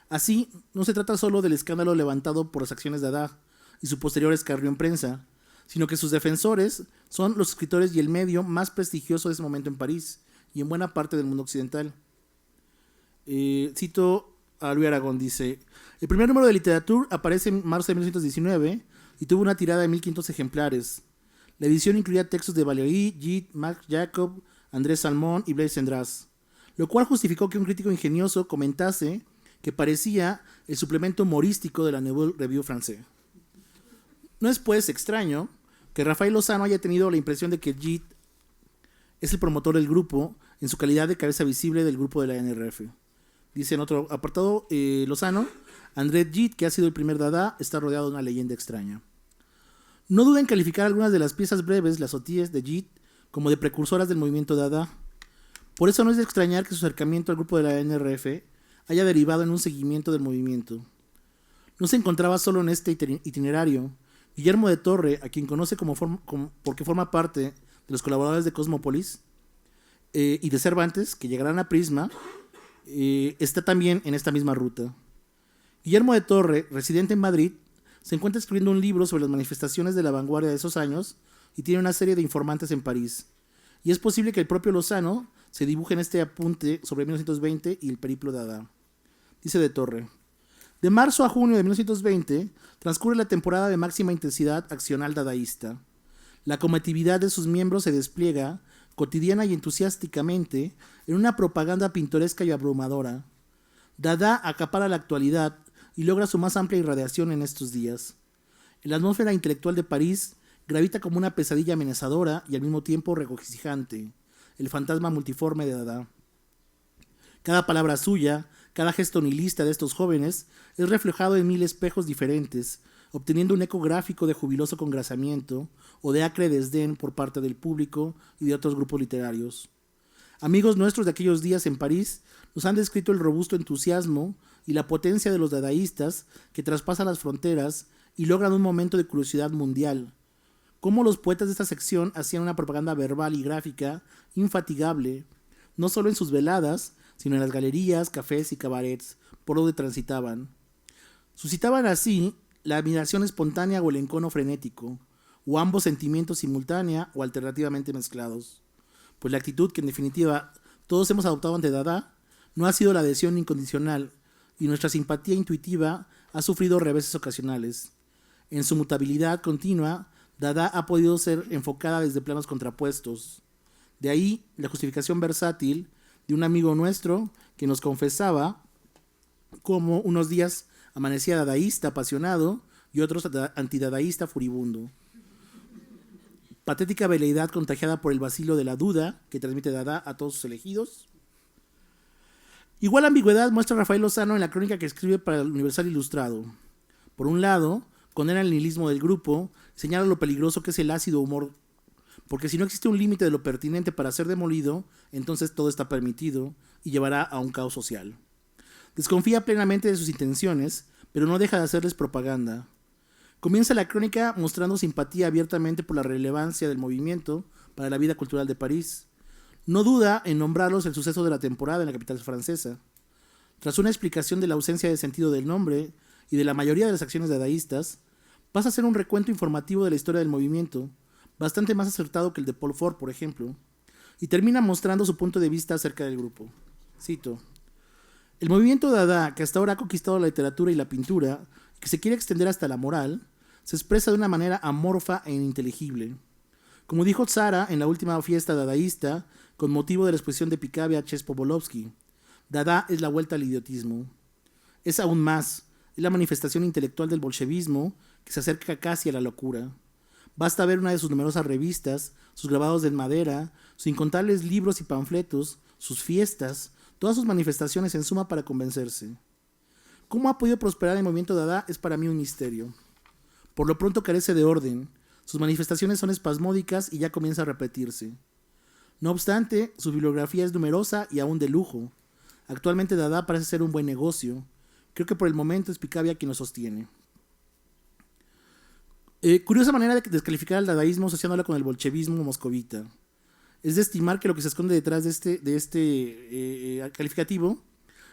Así, no se trata solo del escándalo levantado por las acciones de Dada y su posterior escarnio en prensa, sino que sus defensores son los escritores y el medio más prestigioso de ese momento en París y en buena parte del mundo occidental. Cito a Louis Aragon, dice: el primer número de Literature aparece en marzo de 1919 y tuvo una tirada de 1500 ejemplares. La edición incluía textos de Valéry, Gide, Marc Jacob, André Salmon y Blaise Cendrars, lo cual justificó que un crítico ingenioso comentase que parecía el suplemento humorístico de la Nouvelle Revue Française. No es pues extraño que Rafael Lozano haya tenido la impresión de que Gide es el promotor del grupo en su calidad de cabeza visible del grupo de la NRF. Dice en otro apartado Lozano: André Gide, que ha sido el primer Dada, está rodeado de una leyenda extraña. No duda en calificar algunas de las piezas breves, las soties de Gide, como de precursoras del movimiento Dada. Por eso no es de extrañar que su acercamiento al grupo de la NRF haya derivado en un seguimiento del movimiento. No se encontraba solo en este itinerario. Guillermo de Torre, a quien conoce porque forma parte de los colaboradores de Cosmópolis y de Cervantes, que llegarán a Prisma, está también en esta misma ruta. Guillermo de Torre, residente en Madrid, se encuentra escribiendo un libro sobre las manifestaciones de la vanguardia de esos años y tiene una serie de informantes en París. Y es posible que el propio Lozano se dibuje en este apunte sobre 1920 y el periplo de Dada. Dice de Torre: de marzo a junio de 1920 transcurre la temporada de máxima intensidad accional dadaísta. La combatividad de sus miembros se despliega cotidiana y entusiásticamente en una propaganda pintoresca y abrumadora. Dada acapara la actualidad y logra su más amplia irradiación en estos días. En la atmósfera intelectual de París gravita como una pesadilla amenazadora y al mismo tiempo regocijante el fantasma multiforme de Dada. Cada palabra suya, cada gesto nihilista de estos jóvenes es reflejado en 1000 espejos diferentes, obteniendo un eco gráfico de jubiloso congrasamiento o de acre desdén por parte del público y de otros grupos literarios. Amigos nuestros de aquellos días en París nos han descrito el robusto entusiasmo y la potencia de los dadaístas que traspasan las fronteras y logran un momento de curiosidad mundial. Cómo los poetas de esta sección hacían una propaganda verbal y gráfica infatigable, no solo en sus veladas, sino en las galerías, cafés y cabarets por donde transitaban. Suscitaban así la admiración espontánea o el encono frenético, o ambos sentimientos simultánea o alternativamente mezclados. Pues la actitud que en definitiva todos hemos adoptado ante Dada no ha sido la adhesión incondicional, y nuestra simpatía intuitiva ha sufrido reveses ocasionales. En su mutabilidad continua, Dada ha podido ser enfocada desde planos contrapuestos. De ahí la justificación versátil de un amigo nuestro que nos confesaba como unos días amanecía dadaísta apasionado y otros antidadaísta furibundo. Patética veleidad contagiada por el vacilo de la duda que transmite Dada a todos sus elegidos. Igual ambigüedad muestra Rafael Lozano en la crónica que escribe para el Universal Ilustrado. Por un lado, condena el nihilismo del grupo, señala lo peligroso que es el ácido humor, porque si no existe un límite de lo pertinente para ser demolido, entonces todo está permitido y llevará a un caos social. Desconfía plenamente de sus intenciones, pero no deja de hacerles propaganda. Comienza la crónica mostrando simpatía abiertamente por la relevancia del movimiento para la vida cultural de París. No duda en nombrarlos el suceso de la temporada en la capital francesa. Tras una explicación de la ausencia de sentido del nombre y de la mayoría de las acciones dadaístas, pasa a ser un recuento informativo de la historia del movimiento, bastante más acertado que el de Paul Fort, por ejemplo, y termina mostrando su punto de vista acerca del grupo. Cito: el movimiento Dada, que hasta ahora ha conquistado la literatura y la pintura, y que se quiere extender hasta la moral, se expresa de una manera amorfa e ininteligible. Como dijo Tzara en la última fiesta dadaísta, con motivo de la exposición de Picabia Chespovolovsky, Dada es la vuelta al idiotismo. Es aún más, es la manifestación intelectual del bolchevismo que se acerca casi a la locura. Basta ver una de sus numerosas revistas, sus grabados en madera, sus incontables libros y panfletos, sus fiestas, todas sus manifestaciones en suma para convencerse. ¿Cómo ha podido prosperar el movimiento Dada? Es para mí un misterio. Por lo pronto carece de orden, sus manifestaciones son espasmódicas y ya comienza a repetirse. No obstante, su bibliografía es numerosa y aún de lujo. Actualmente Dada parece ser un buen negocio. Creo que por el momento es Picabia quien lo sostiene. Curiosa manera de descalificar al dadaísmo asociándolo con el bolchevismo moscovita. Es de estimar que lo que se esconde detrás de este calificativo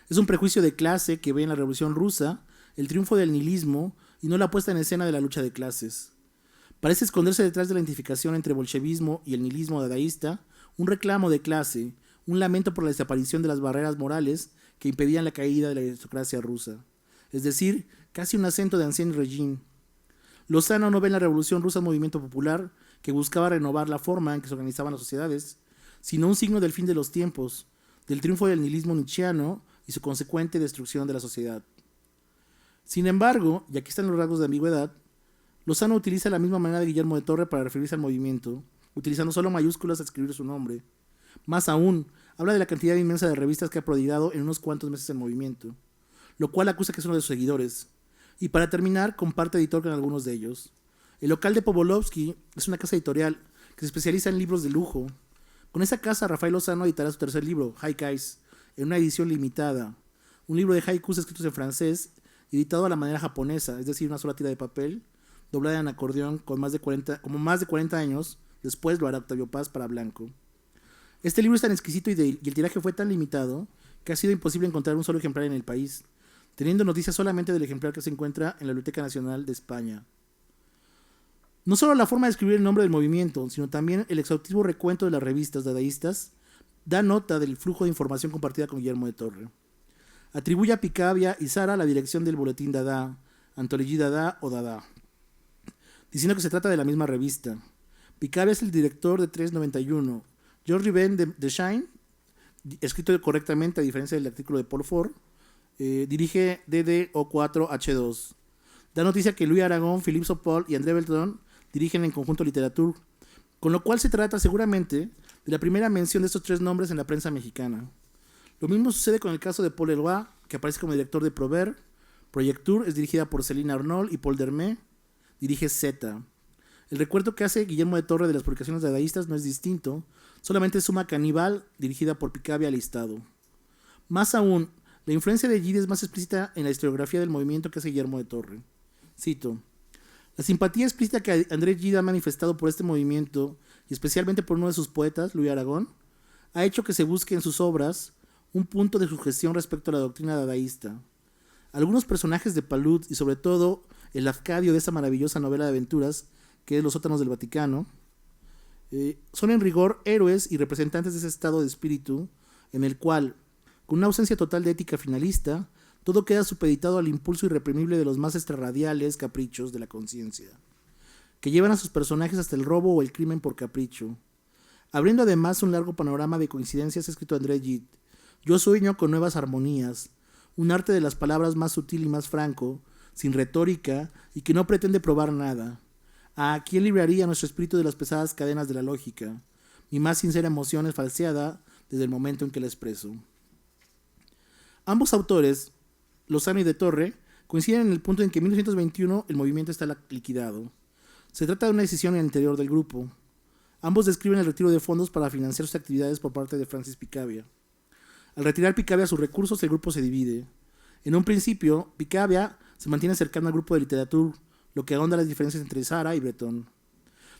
es un prejuicio de clase que ve en la Revolución Rusa el triunfo del nihilismo y no la puesta en escena de la lucha de clases. Parece esconderse detrás de la identificación entre bolchevismo y el nihilismo dadaísta un reclamo de clase, un lamento por la desaparición de las barreras morales que impedían la caída de la aristocracia rusa. Es decir, casi un acento de ancien régime. Lozano no ve en la Revolución Rusa un movimiento popular que buscaba renovar la forma en que se organizaban las sociedades, sino un signo del fin de los tiempos, del triunfo del nihilismo nietzscheano y su consecuente destrucción de la sociedad. Sin embargo, y aquí están los rasgos de ambigüedad, Lozano utiliza la misma manera de Guillermo de Torre para referirse al movimiento, utilizando solo mayúsculas a escribir su nombre. Más aún, habla de la cantidad inmensa de revistas que ha prodigado en unos cuantos meses el movimiento, lo cual acusa que es uno de sus seguidores. Y para terminar, comparte editor con algunos de ellos. El local de Pobolovsky es una casa editorial que se especializa en libros de lujo. Con esa casa, Rafael Lozano editará su tercer libro, Haikais, en una edición limitada. Un libro de haikus escritos en francés, editado a la manera japonesa, es decir, una sola tira de papel, doblada en acordeón como más de 40 años, después lo hará Octavio Paz para Blanco. Este libro es tan exquisito y el tiraje fue tan limitado que ha sido imposible encontrar un solo ejemplar en el país, teniendo noticias solamente del ejemplar que se encuentra en la Biblioteca Nacional de España. No solo la forma de escribir el nombre del movimiento, sino también el exhaustivo recuento de las revistas dadaístas da nota del flujo de información compartida con Guillermo de Torre. Atribuye a Picabia y Tzara la dirección del boletín Dada, Antologie Dada o Dada, diciendo que se trata de la misma revista. Picabia es el director de 391. Georges Riven de Shine, escrito correctamente a diferencia del artículo de Paul Fort, dirige DDO4H2. Da noticia que Louis Aragon, Philippe Sopol y André Beltrán dirigen en conjunto Literature, con lo cual se trata seguramente de la primera mención de estos tres nombres en la prensa mexicana. Lo mismo sucede con el caso de Paul Eloy, que aparece como director de Prover. Projecture es dirigida por Céline Arnold y Paul Dermé dirige Z. El recuerdo que hace Guillermo de Torre de las publicaciones dadaístas no es distinto, solamente suma Caníbal, dirigida por Picabia al listado. Más aún, la influencia de Gide es más explícita en la historiografía del movimiento que hace Guillermo de Torre. Cito: la simpatía explícita que André Gide ha manifestado por este movimiento, y especialmente por uno de sus poetas, Louis Aragon, ha hecho que se busque en sus obras un punto de sugestión respecto a la doctrina dadaísta. Algunos personajes de Palud, y sobre todo el Lafcadio de esa maravillosa novela de aventuras que es Los sótanos del Vaticano, son en rigor héroes y representantes de ese estado de espíritu en el cual, con una ausencia total de ética finalista, todo queda supeditado al impulso irreprimible de los más extrarradiales caprichos de la conciencia, que llevan a sus personajes hasta el robo o el crimen por capricho. Abriendo además un largo panorama de coincidencias, ha escrito André Gide: yo sueño con nuevas armonías, un arte de las palabras más sutil y más franco, sin retórica y que no pretende probar nada. ¿A quién libraría nuestro espíritu de las pesadas cadenas de la lógica? Mi más sincera emoción es falseada desde el momento en que la expreso. Ambos autores, Lozano y de Torre, coinciden en el punto en que en 1921 el movimiento está liquidado. Se trata de una decisión en el interior del grupo. Ambos describen el retiro de fondos para financiar sus actividades por parte de Francis Picabia. Al retirar Picabia sus recursos, el grupo se divide. En un principio, Picabia se mantiene cercano al grupo de literatura, lo que ahonda las diferencias entre Sara y Breton.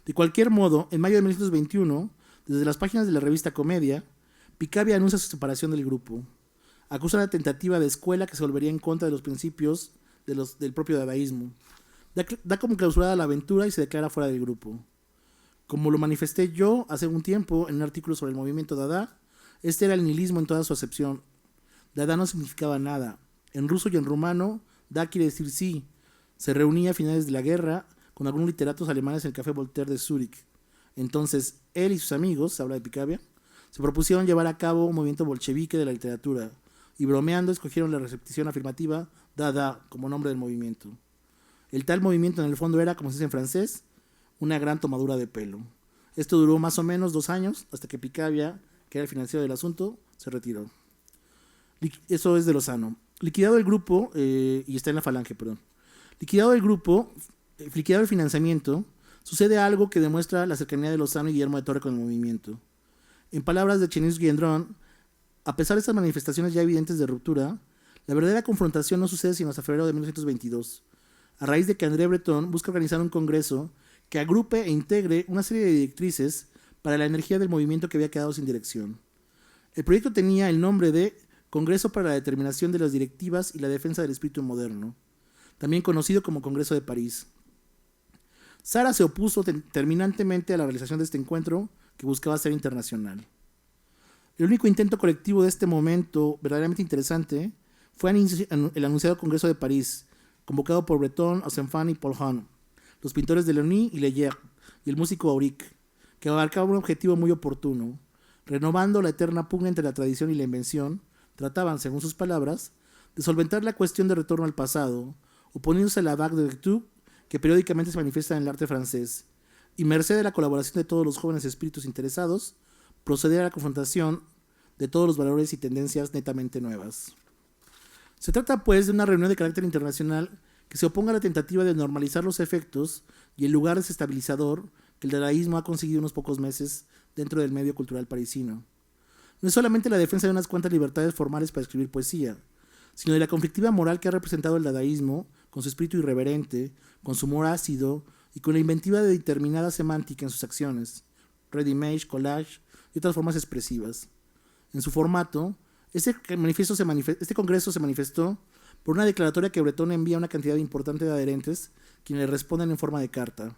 De cualquier modo, en mayo de 1921, desde las páginas de la revista Comedia, Picabia anuncia su separación del grupo. Acusa una tentativa de escuela que se volvería en contra de los principios del propio dadaísmo. Da como clausurada la aventura y se declara fuera del grupo. Como lo manifesté yo hace un tiempo en un artículo sobre el movimiento Dada, este era el nihilismo en toda su acepción. Dada no significaba nada. En ruso y en rumano, Da quiere decir sí. Se reunía a finales de la guerra con algunos literatos alemanes en el Café Voltaire de Zúrich. Entonces, él y sus amigos, se habla de Picabia, se propusieron llevar a cabo un movimiento bolchevique de la literatura y bromeando escogieron la recepción afirmativa Dada como nombre del movimiento. El tal movimiento en el fondo era, como se dice en francés, una gran tomadura de pelo. Esto duró más o menos 2 años hasta que Picabia, que era el financiero del asunto, se retiró. Eso es de Lozano. Liquidado el grupo, y está en la Falange, perdón. Liquidado el financiamiento, sucede algo que demuestra la cercanía de Lozano y Guillermo de Torre con el movimiento. En palabras de Chenius Gendron, a pesar de estas manifestaciones ya evidentes de ruptura, la verdadera confrontación no sucede sino hasta febrero de 1922, a raíz de que André Breton busca organizar un congreso que agrupe e integre una serie de directrices para la energía del movimiento que había quedado sin dirección. El proyecto tenía el nombre de Congreso para la Determinación de las Directivas y la Defensa del Espíritu Moderno, también conocido como Congreso de París. Sara se opuso terminantemente a la realización de este encuentro que buscaba ser internacional. El único intento colectivo de este momento verdaderamente interesante fue el anunciado Congreso de París, convocado por Breton, Osenfant y Paul Hahn, los pintores de Leonie y Leyer y el músico Auric, que abarcaba un objetivo muy oportuno. Renovando la eterna pugna entre la tradición y la invención, trataban, según sus palabras, de solventar la cuestión de retorno al pasado, oponiéndose a la vague de virtud que periódicamente se manifiesta en el arte francés, y merced de la colaboración de todos los jóvenes espíritus interesados, proceder a la confrontación de todos los valores y tendencias netamente nuevas. Se trata, pues, de una reunión de carácter internacional que se oponga a la tentativa de normalizar los efectos y el lugar desestabilizador que el dadaísmo ha conseguido unos pocos meses dentro del medio cultural parisino. No es solamente la defensa de unas cuantas libertades formales para escribir poesía, sino de la conflictiva moral que ha representado el dadaísmo, con su espíritu irreverente, con su humor ácido y con la inventiva de determinada semántica en sus acciones, ready-made, collage y otras formas expresivas. En su formato, este congreso se manifestó por una declaratoria que Breton envía a una cantidad importante de adherentes, quienes le responden en forma de carta.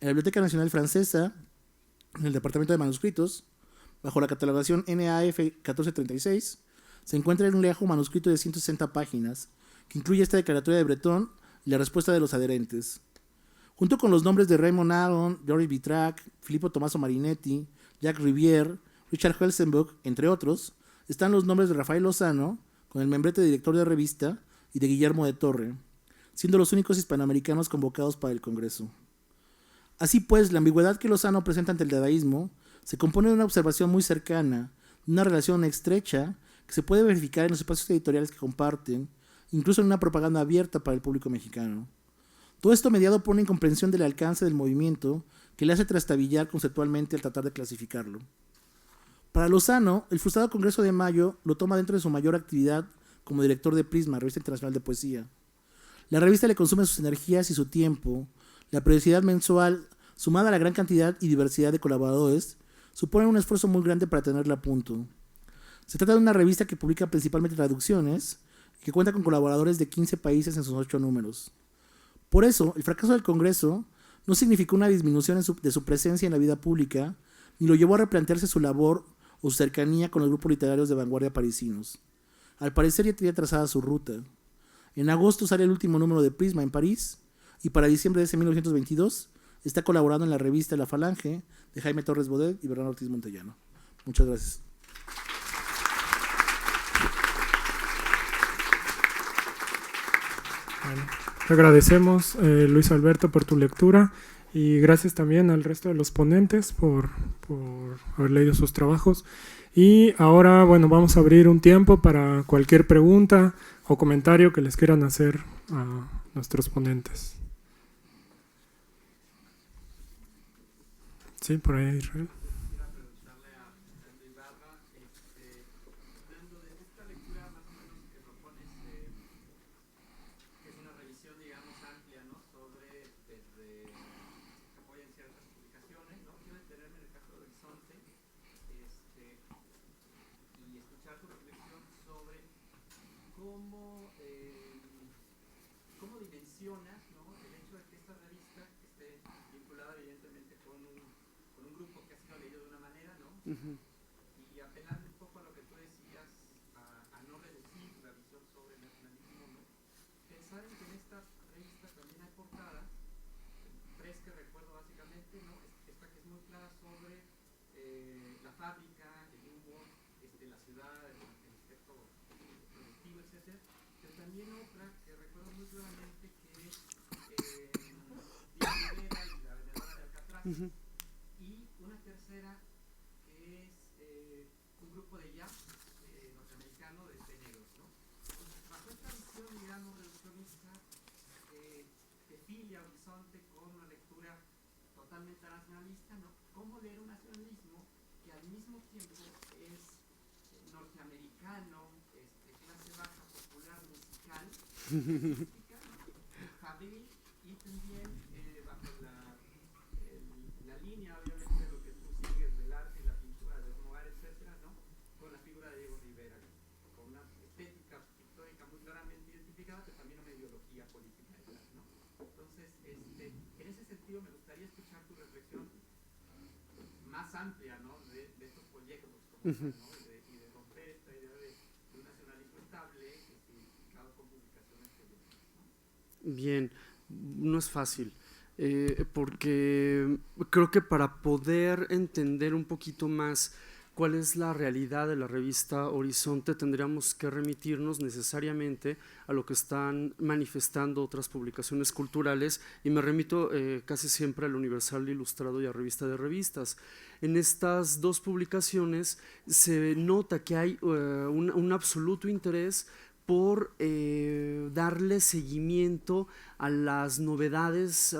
En la Biblioteca Nacional Francesa, en el Departamento de Manuscritos, bajo la catalogación NAF 1436, se encuentra un lejo manuscrito de 160 páginas, que incluye esta declaratoria de Breton y la respuesta de los adherentes. Junto con los nombres de Raymond Aron, Georges Vitrac, Filippo Tommaso Marinetti, Jacques Rivière, Richard Helsenburg, entre otros, están los nombres de Rafael Lozano, con el membrete de director de revista, y de Guillermo de Torre, siendo los únicos hispanoamericanos convocados para el Congreso. Así pues, la ambigüedad que Lozano presenta ante el dadaísmo se compone de una observación muy cercana, de una relación estrecha que se puede verificar en los espacios editoriales que comparten, incluso en una propaganda abierta para el público mexicano. Todo esto mediado por una incomprensión del alcance del movimiento que le hace trastabillar conceptualmente al tratar de clasificarlo. Para Lozano, el frustrado Congreso de Mayo lo toma dentro de su mayor actividad como director de Prisma, Revista Internacional de Poesía. La revista le consume sus energías y su tiempo. La periodicidad mensual, sumada a la gran cantidad y diversidad de colaboradores, supone un esfuerzo muy grande para tenerla a punto. Se trata de una revista que publica principalmente traducciones y que cuenta con colaboradores de 15 países en sus 8 números. Por eso, el fracaso del Congreso no significó una disminución de su presencia en la vida pública, ni lo llevó a replantearse su labor o su cercanía con los grupos literarios de vanguardia parisinos. Al parecer ya tenía trazada su ruta. En agosto sale el último número de Prisma en París, y para diciembre de ese 1922 está colaborando en la revista La Falange de Jaime Torres Bodet y Bernardo Ortiz Montellano. Muchas gracias. Bueno, te agradecemos, Luis Alberto, por tu lectura y gracias también al resto de los ponentes por haber leído sus trabajos. Y ahora, bueno, vamos a abrir un tiempo para cualquier pregunta o comentario que les quieran hacer a nuestros ponentes. Sí, por ahí, Israel. Y apelando un poco a lo que tú decías, a no reducir la visión sobre el nacionalismo, ¿no? Pensar en que en esta revista también hay portadas, tres que recuerdo básicamente, ¿no? Esta que es muy clara sobre la fábrica, el humo, la ciudad, el aspecto productivo, etc. Pero también otra que recuerdo muy claramente que es Diego Rivera y la vendedora de Alcatraz. Y una tercera un grupo de jazz norteamericano de negros, ¿no? Entonces, bajo esta visión, digamos, reduccionista, que filia Horizonte con una lectura totalmente nacionalista, ¿no? ¿Cómo leer un nacionalismo que al mismo tiempo es norteamericano, clase baja, popular, musical, fabril y también bajo la línea, obviamente, de lo que tú sigues del arte y la pintura de Mogar, etcétera, ¿no? Con la figura de Diego Rivera, con una estética pictórica muy claramente identificada, pero también una ideología política detrás, ¿no? Entonces, en ese sentido, me gustaría escuchar tu reflexión más amplia, ¿no? De estos proyectos, como tal, ¿no? Y de romper esta idea de un nacionalismo estable, identificado con publicaciones periódicas, ¿no? Bien, no es fácil. Porque creo que para poder entender un poquito más cuál es la realidad de la revista Horizonte, tendríamos que remitirnos necesariamente a lo que están manifestando otras publicaciones culturales, y me remito casi siempre al Universal Ilustrado y a Revista de Revistas. En estas dos publicaciones se nota que hay un absoluto interés por darle seguimiento a las novedades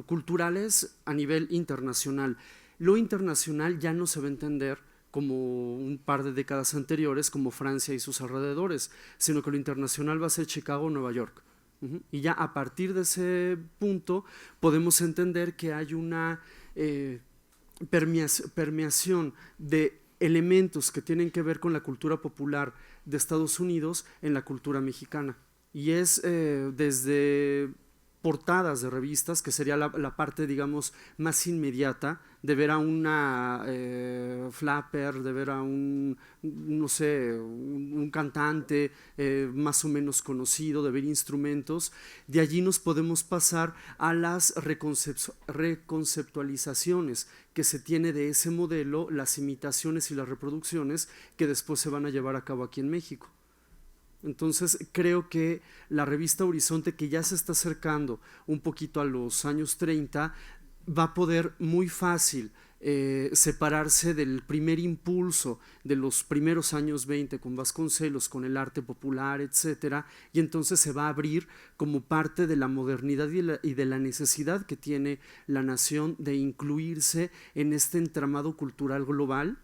culturales a nivel internacional. Lo internacional ya no se va a entender como un par de décadas anteriores, como Francia y sus alrededores, sino que lo internacional va a ser Chicago o Nueva York. Y ya a partir de ese punto podemos entender que hay una permeación de elementos que tienen que ver con la cultura popular de Estados Unidos en la cultura mexicana. Y es desde portadas de revistas, que sería la parte, digamos, más inmediata, de ver a una flapper, de ver a un, no sé, un cantante más o menos conocido, de ver instrumentos. De allí nos podemos pasar a las reconceptualizaciones que se tiene de ese modelo, las imitaciones y las reproducciones que después se van a llevar a cabo aquí en México. Entonces creo que la revista Horizonte, que ya se está acercando un poquito a los años 30, va a poder muy fácil separarse del primer impulso de los primeros años 20 con Vasconcelos, con el arte popular, etcétera, y entonces se va a abrir como parte de la modernidad y de la necesidad que tiene la nación de incluirse en este entramado cultural global.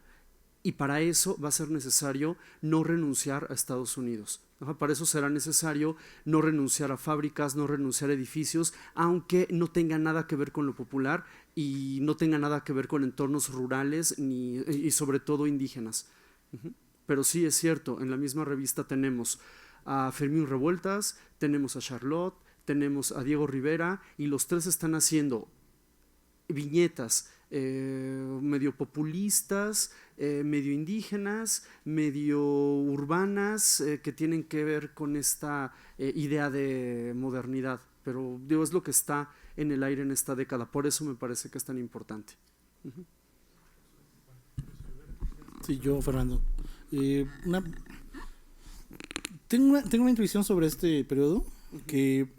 Y para eso va a ser necesario no renunciar a Estados Unidos. Para eso será necesario no renunciar a fábricas, no renunciar a edificios, aunque no tenga nada que ver con lo popular y no tenga nada que ver con entornos rurales y sobre todo indígenas. Pero sí es cierto, en la misma revista tenemos a Fermín Revueltas, tenemos a Charlotte, tenemos a Diego Rivera, y los tres están haciendo viñetas medio populistas, medio indígenas, medio urbanas, que tienen que ver con esta idea de modernidad. Pero digo, es lo que está en el aire en esta década, por eso me parece que es tan importante. Sí, yo, Fernando. Tengo una intuición sobre este periodo, que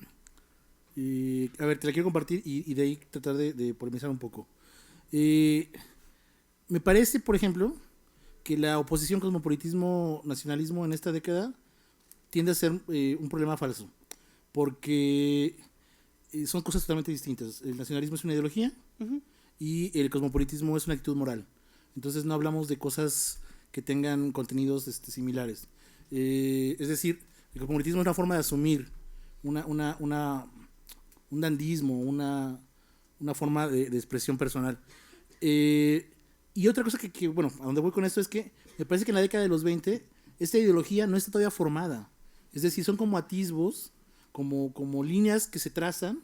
A ver, te la quiero compartir y de ahí tratar de polemizar un poco. Me parece, por ejemplo, que la oposición cosmopolitismo-nacionalismo en esta década tiende a ser un problema falso, porque son cosas totalmente distintas. El nacionalismo es una ideología y el cosmopolitismo es una actitud moral. Entonces no hablamos de cosas que tengan contenidos similares. Es decir, el cosmopolitismo es una forma de asumir un dandismo, una forma de expresión personal. Y otra cosa que, bueno, a donde voy con esto es que me parece que en la década de los 20 esta ideología no está todavía formada. Es decir, son como atisbos, como líneas que se trazan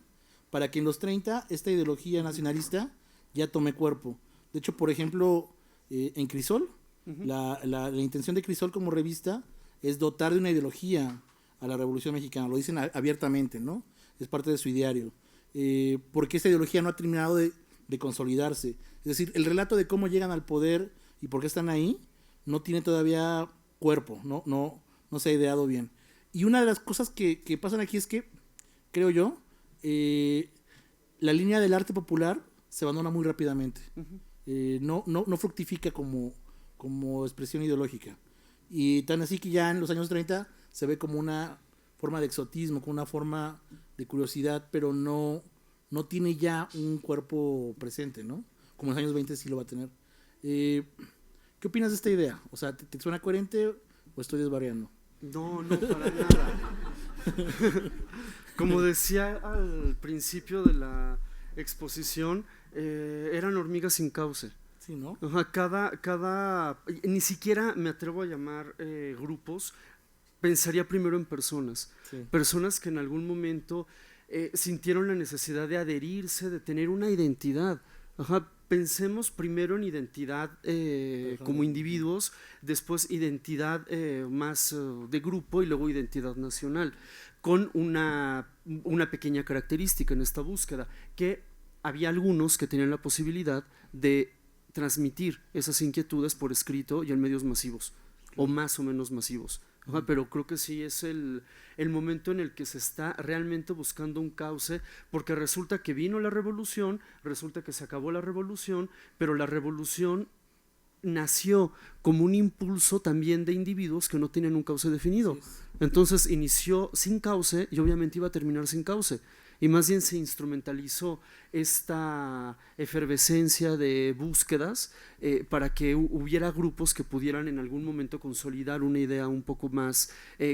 para que en los 30 esta ideología nacionalista ya tome cuerpo. De hecho, por ejemplo, en Crisol, la intención de Crisol como revista es dotar de una ideología a la Revolución Mexicana. Lo dicen abiertamente, ¿no? Es parte de su ideario. Porque esta ideología no ha terminado de consolidarse. Es decir, el relato de cómo llegan al poder y por qué están ahí no tiene todavía cuerpo, no se ha ideado bien. Y una de las cosas que pasan aquí es que, creo yo, la línea del arte popular se abandona muy rápidamente. No fructifica como expresión ideológica. Y tan así que ya en los años 30 se ve como una forma de exotismo, como una forma de curiosidad, pero no tiene ya un cuerpo presente, ¿no? Como en los años 20 sí lo va a tener. ¿Qué opinas de esta idea? O sea, ¿te suena coherente o estoy desvariando? No, para nada. Como decía al principio de la exposición, eran hormigas sin cauce. Sí, ¿no? Ni siquiera me atrevo a llamar grupos, pensaría primero en personas. Sí. Personas que en algún momento sintieron la necesidad de adherirse, de tener una identidad. Pensemos primero en identidad como individuos, después identidad más de grupo y luego identidad nacional, con una pequeña característica en esta búsqueda, que había algunos que tenían la posibilidad de transmitir esas inquietudes por escrito y en medios masivos, o más o menos masivos. Pero creo que sí es el momento en el que se está realmente buscando un cauce, porque resulta que vino la revolución, resulta que se acabó la revolución, pero la revolución nació como un impulso también de individuos que no tienen un cauce definido. Entonces inició sin cauce y obviamente iba a terminar sin cauce. Y más bien se instrumentalizó esta efervescencia de búsquedas para que hubiera grupos que pudieran en algún momento consolidar una idea un poco más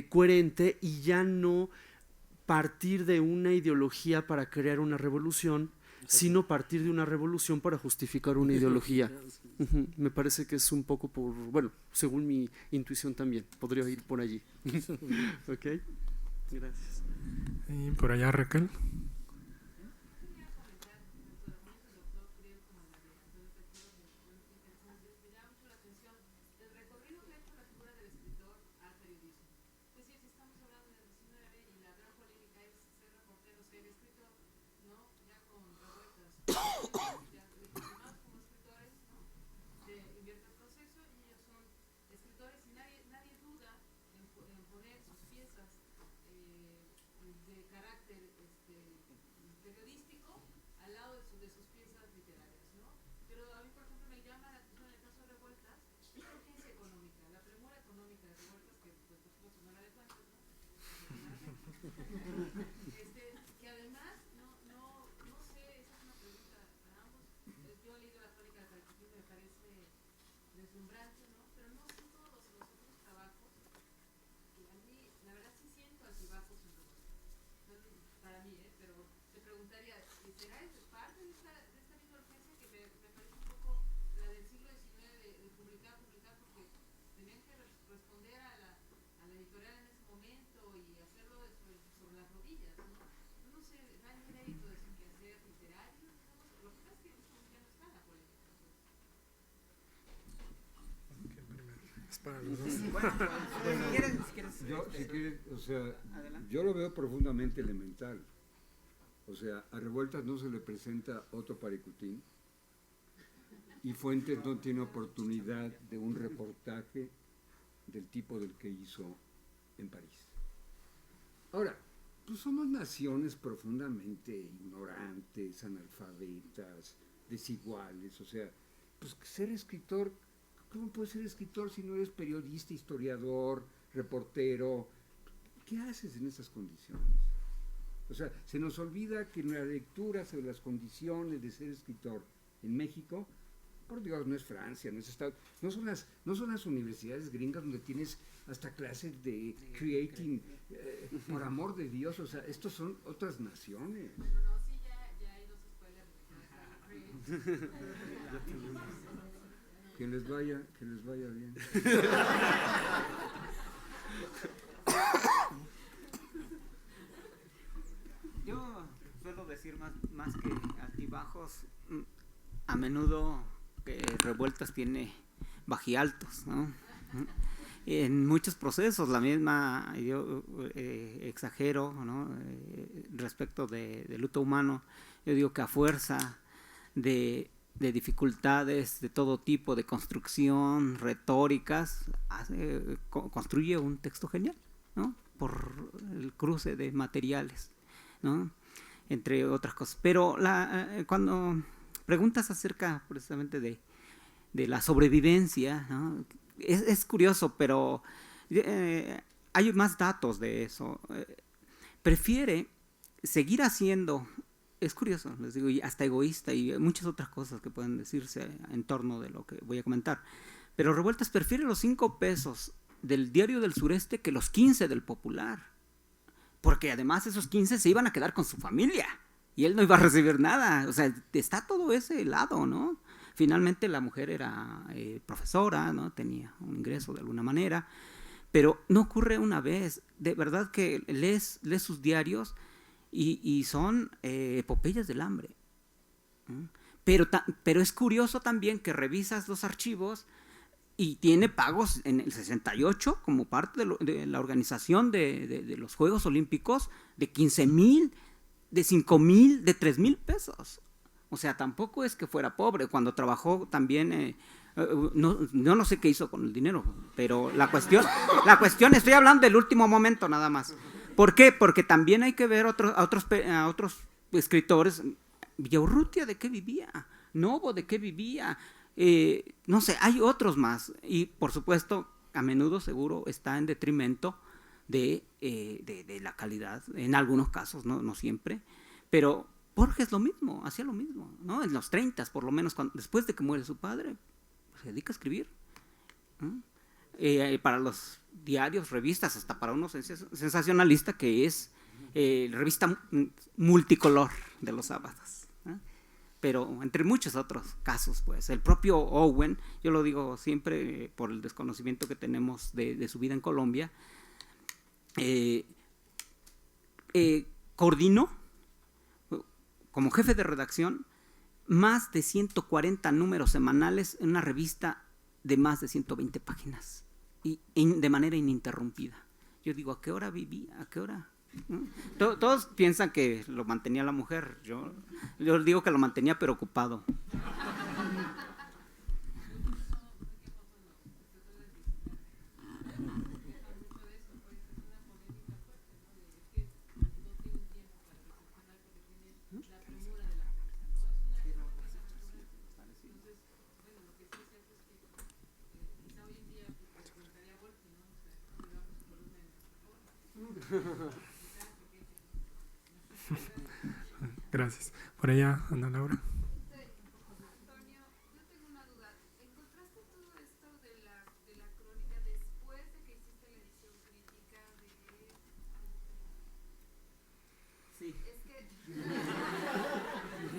coherente y ya no partir de una ideología para crear una revolución, sino partir de una revolución para justificar una ideología. Me parece que es un poco según mi intuición también, podría ir por allí. ¿Ok? Gracias. Y por allá, Raquel. Para los dos. Yo lo veo profundamente elemental. O sea, a Revueltas no se le presenta otro Paricutín y Fuentes no tiene oportunidad de un reportaje del tipo del que hizo en París. Ahora, pues somos naciones profundamente ignorantes, analfabetas, desiguales. O sea, pues ser escritor, ¿cómo puedes ser escritor si no eres periodista, historiador, reportero? ¿Qué haces en esas condiciones? O sea, se nos olvida que en la lectura sobre las condiciones de ser escritor en México, por Dios, no es Francia, no es Estados, no son las universidades gringas donde tienes hasta clases de creating, por amor de Dios, o sea, estos son otras naciones. No, sí, ya hay 2 escuelas. Que les vaya bien. Yo suelo decir más que altibajos, a menudo que Revueltas tiene bajialtos, ¿no? En muchos procesos, la misma, yo exagero, ¿no? Respecto de luto humano, yo digo que a fuerza de dificultades de todo tipo, de construcción, retóricas, construye un texto genial, ¿no? Por el cruce de materiales, ¿no? Entre otras cosas. Pero cuando preguntas acerca precisamente de la sobrevivencia, ¿no? Es curioso, pero hay más datos de eso. Prefiere seguir haciendo, es curioso, les digo, y hasta egoísta, y muchas otras cosas que pueden decirse en torno de lo que voy a comentar. Pero Revueltas prefiere los 5 pesos del Diario del Sureste que los 15 del Popular. Porque además esos 15 se iban a quedar con su familia y él no iba a recibir nada. O sea, está todo ese lado, ¿no? Finalmente la mujer era profesora, ¿no? Tenía un ingreso de alguna manera, pero no ocurre una vez. De verdad que lees sus diarios y son epopeyas del hambre. Pero es curioso también que revisas los archivos y tiene pagos en el 68 como parte de la organización de los Juegos Olímpicos de 15,000, de 5,000, de 3,000 pesos. O sea, tampoco es que fuera pobre. Cuando trabajó también, no sé qué hizo con el dinero, pero la cuestión, estoy hablando del último momento nada más. ¿Por qué? Porque también hay que ver a otros escritores. Villaurrutia, ¿de qué vivía? Novo, ¿de qué vivía? No sé, hay otros más. Y por supuesto, a menudo seguro está en detrimento de la calidad, en algunos casos, no siempre, pero Borges lo mismo, hacía lo mismo, ¿no? En los 30, por lo menos, después de que muere su padre, se dedica a escribir, ¿no? Para los diarios, revistas, hasta para uno sensacionalista que es revista multicolor de los sábados, ¿no? Pero entre muchos otros casos, pues, el propio Owen, yo lo digo siempre por el desconocimiento que tenemos de su vida en Colombia, coordinó como jefe de redacción más de 140 números semanales en una revista de más de 120 páginas y de manera ininterrumpida. Yo digo, ¿a qué hora vivía? ¿A qué hora? Todos piensan que lo mantenía la mujer. Yo digo que lo mantenía pero ocupado. Gracias. Por allá, Ana Laura. Antonio, yo tengo una duda. ¿Encontraste todo esto de la crónica después de que hiciste la edición crítica de...? Sí. Es que...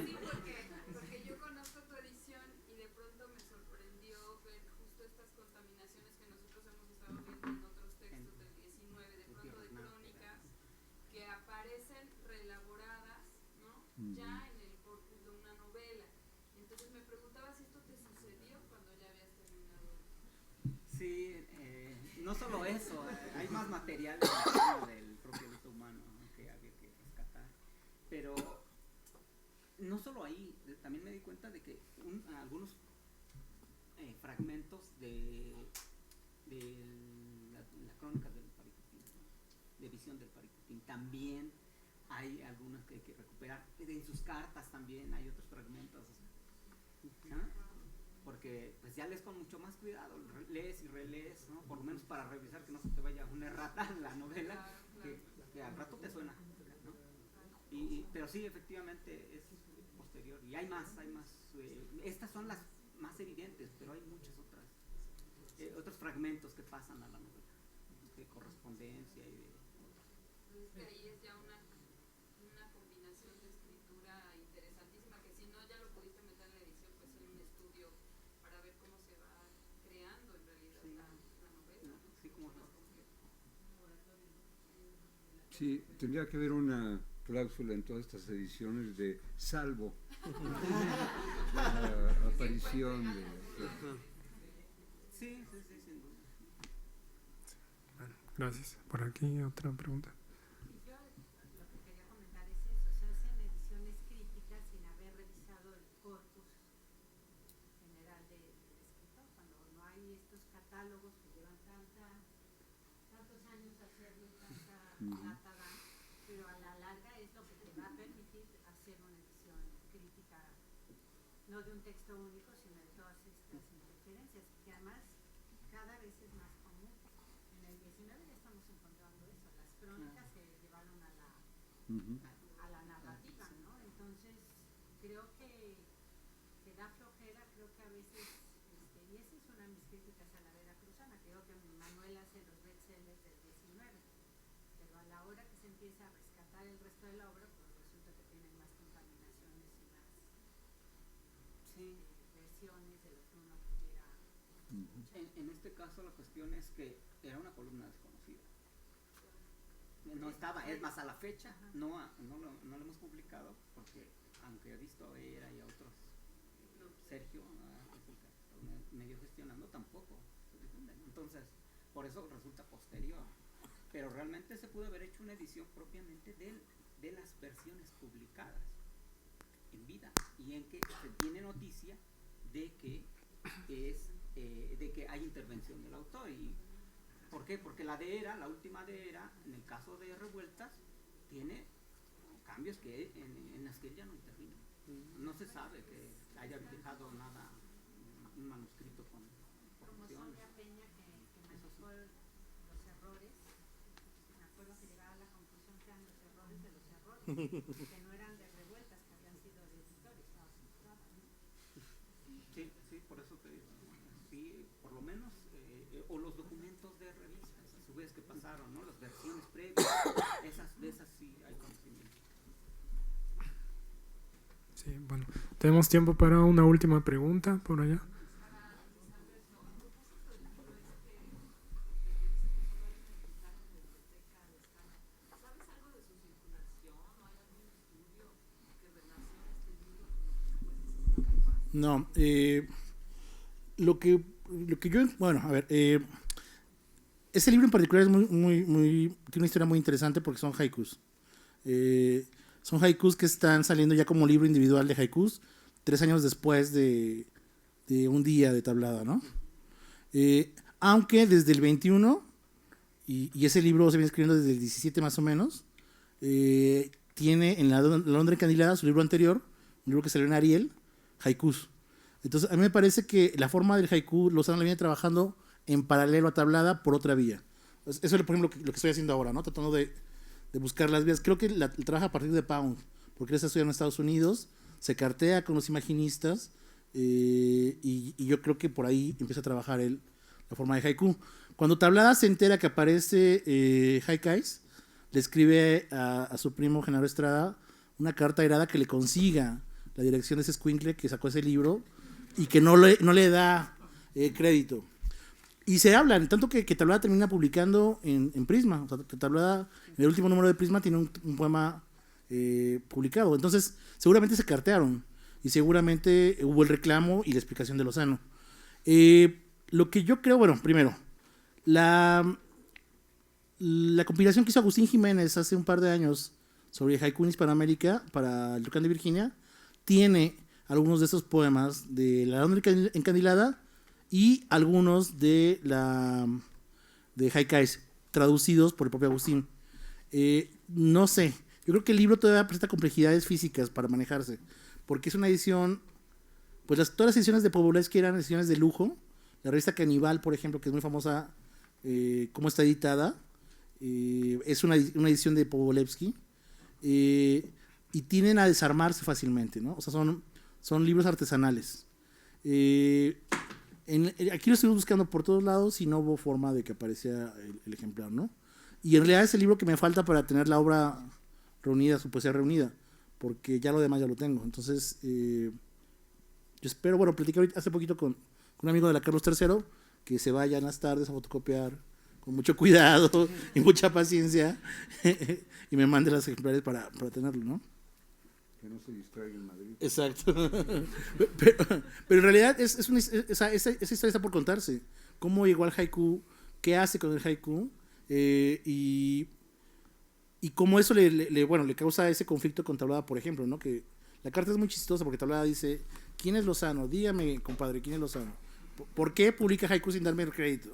sí, porque yo conozco tu edición y de pronto me sorprendió ver justo estas contaminaciones que nosotros hemos estado viendo en otros textos del 19, de pronto de crónicas que aparecen reelaboradas, ¿no? Ya en el corpus de una novela. Entonces me preguntaba si esto te sucedió cuando ya habías terminado. Sí, no solo eso, hay más material del propio luto humano, ¿no? Que había que rescatar. Pero no solo ahí, también me di cuenta de que algunos fragmentos de la crónica del Paricutín, ¿no? de visión del Paricutín. También hay algunas que hay que recuperar. En sus cartas también hay otros fragmentos. ¿Ah? Porque pues ya lees con mucho más cuidado, lees y relees, ¿no? Por lo menos para revisar que no se te vaya una errata en la novela, que al rato te suena, ¿no? Pero sí, efectivamente es posterior. Y hay más. Estas son las más evidentes, pero hay muchas otras. Otros fragmentos que pasan a la novela, de correspondencia y de... Entonces que ahí es ya una combinación de escritura interesantísima, que si no ya lo pudiste meter en la edición, pues hay un estudio para ver cómo se va creando en realidad la novela, ¿no? Sí, como no. Sí, tendría que haber una cláusula en todas estas ediciones de salvo la aparición de... Sí, sin duda. Bueno, gracias. Por aquí otra pregunta. Yo lo que quería comentar es eso, se hacen ediciones críticas sin haber revisado el corpus general del escritor, cuando no hay estos catálogos que llevan tantos años hacerlo, tanta data dan, pero a la larga es lo que te va a permitir hacer una edición crítica, no de un texto único, sino de todas estas interferencias, que además cada vez es más común. En el 19 ya estamos encontrando eso, las crónicas se llevaron a la narrativa, ¿no? Entonces creo que da flojera, creo que a veces, y esa es una de mis críticas a la veracruzana, creo que Manuel hace los bestsellers del 19, pero a la hora que se empieza a rescatar el resto de la obra, pues resulta que tienen más contaminaciones y más versiones de lo que uno pudiera. En este caso la cuestión es que era una columna desconocida. No estaba, es más, a la fecha no lo hemos publicado, porque aunque he visto a Vera y a otros, Sergio, medio gestionando, tampoco se difunden. Entonces, por eso resulta posterior. Pero realmente se pudo haber hecho una edición propiamente de las versiones publicadas en vida, y en que se tiene noticia de que hay intervención del autor. ¿Y por qué? Porque la última de Era, en el caso de Revueltas, tiene cambios que en las que ella no intervino. No se sabe que haya dejado nada, un manuscrito con Como Sonia Peña, que manejó los errores, me acuerdo que llegaba a la conclusión que eran los errores de los errores, que no eran de Revueltas, que habían sido de editores, ¿no? Sí, por eso te digo, sí, por lo menos, o los documentos de revistas, a su vez, que pasaron, ¿no? Las versiones previas, de esas sí hay conocimiento. Sí, bueno, tenemos tiempo para una última pregunta por allá. No, lo que yo, bueno, a ver, ese libro en particular es tiene una historia muy interesante porque son haikus. Son haikus que están saliendo ya como libro individual de haikus 3 años después de un día de tablada, ¿no? Aunque desde el 21, y ese libro se viene escribiendo desde el 17 más o menos, tiene en la Londra Encandilada, su libro anterior, un libro que salió en Ariel, haikus. Entonces a mí me parece que la forma del haiku Lozano la viene trabajando en paralelo a tablada por otra vía. Eso es, por ejemplo, lo que estoy haciendo ahora, ¿no? Tratando de buscar las vías. Creo que trabaja a partir de Pound, porque él está estudiando en Estados Unidos, se cartea con los imaginistas, y yo creo que por ahí empieza a trabajar él la forma de haiku. Cuando Tablada se entera que aparece Haikais, le escribe a su primo Genaro Estrada una carta airada que le consiga la dirección de ese escuincle que sacó ese libro y que no le da crédito. Y se hablan, tanto que Tablada termina publicando en Prisma. O sea, que Tablada, en el último número de Prisma, tiene un poema publicado. Entonces, seguramente se cartearon y seguramente hubo el reclamo y la explicación de Lozano. Lo que yo creo, bueno, primero, la compilación que hizo Agustín Jiménez hace un par de años sobre haiku en Hispanoamérica para el Tucán de Virginia tiene algunos de esos poemas de la Londra Encandilada y algunos de Haikais traducidos por el propio Agustín. No sé, yo creo que el libro todavía presenta complejidades físicas para manejarse, porque es una edición, pues todas las ediciones de Powolewski eran ediciones de lujo. La revista Canibal, por ejemplo, que es muy famosa, cómo está editada, es una edición de Powolewski, y tienden a desarmarse fácilmente, ¿no? O sea, son libros artesanales. Aquí lo estoy buscando por todos lados y no hubo forma de que apareciera el ejemplar, ¿no? Y en realidad es el libro que me falta para tener la obra reunida, su poesía reunida, porque ya lo demás ya lo tengo. Entonces, yo espero, bueno, platicé hace poquito con un amigo de la Carlos III, que se vaya en las tardes a fotocopiar con mucho cuidado y mucha paciencia y me mande los ejemplares para tenerlo, ¿no? Que no se distraiga en Madrid. Exacto. pero en realidad esa historia está por contarse. ¿Cómo llegó al haiku? ¿Qué hace con el haiku? Y cómo eso le causa ese conflicto con Tablada, por ejemplo, ¿no? Que la carta es muy chistosa porque Tablada dice: ¿quién es Lozano? Dígame, compadre, ¿quién es Lozano? ¿Por qué publica haiku sin darme el crédito?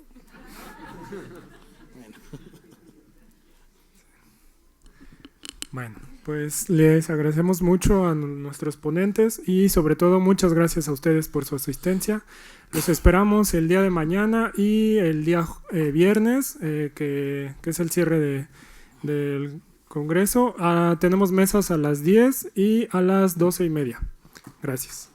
Bueno, pues les agradecemos mucho a nuestros ponentes y sobre todo muchas gracias a ustedes por su asistencia. Los esperamos el día de mañana y el día viernes, que es el cierre del Congreso. Tenemos mesas a las 10 y a las 12:30. Gracias.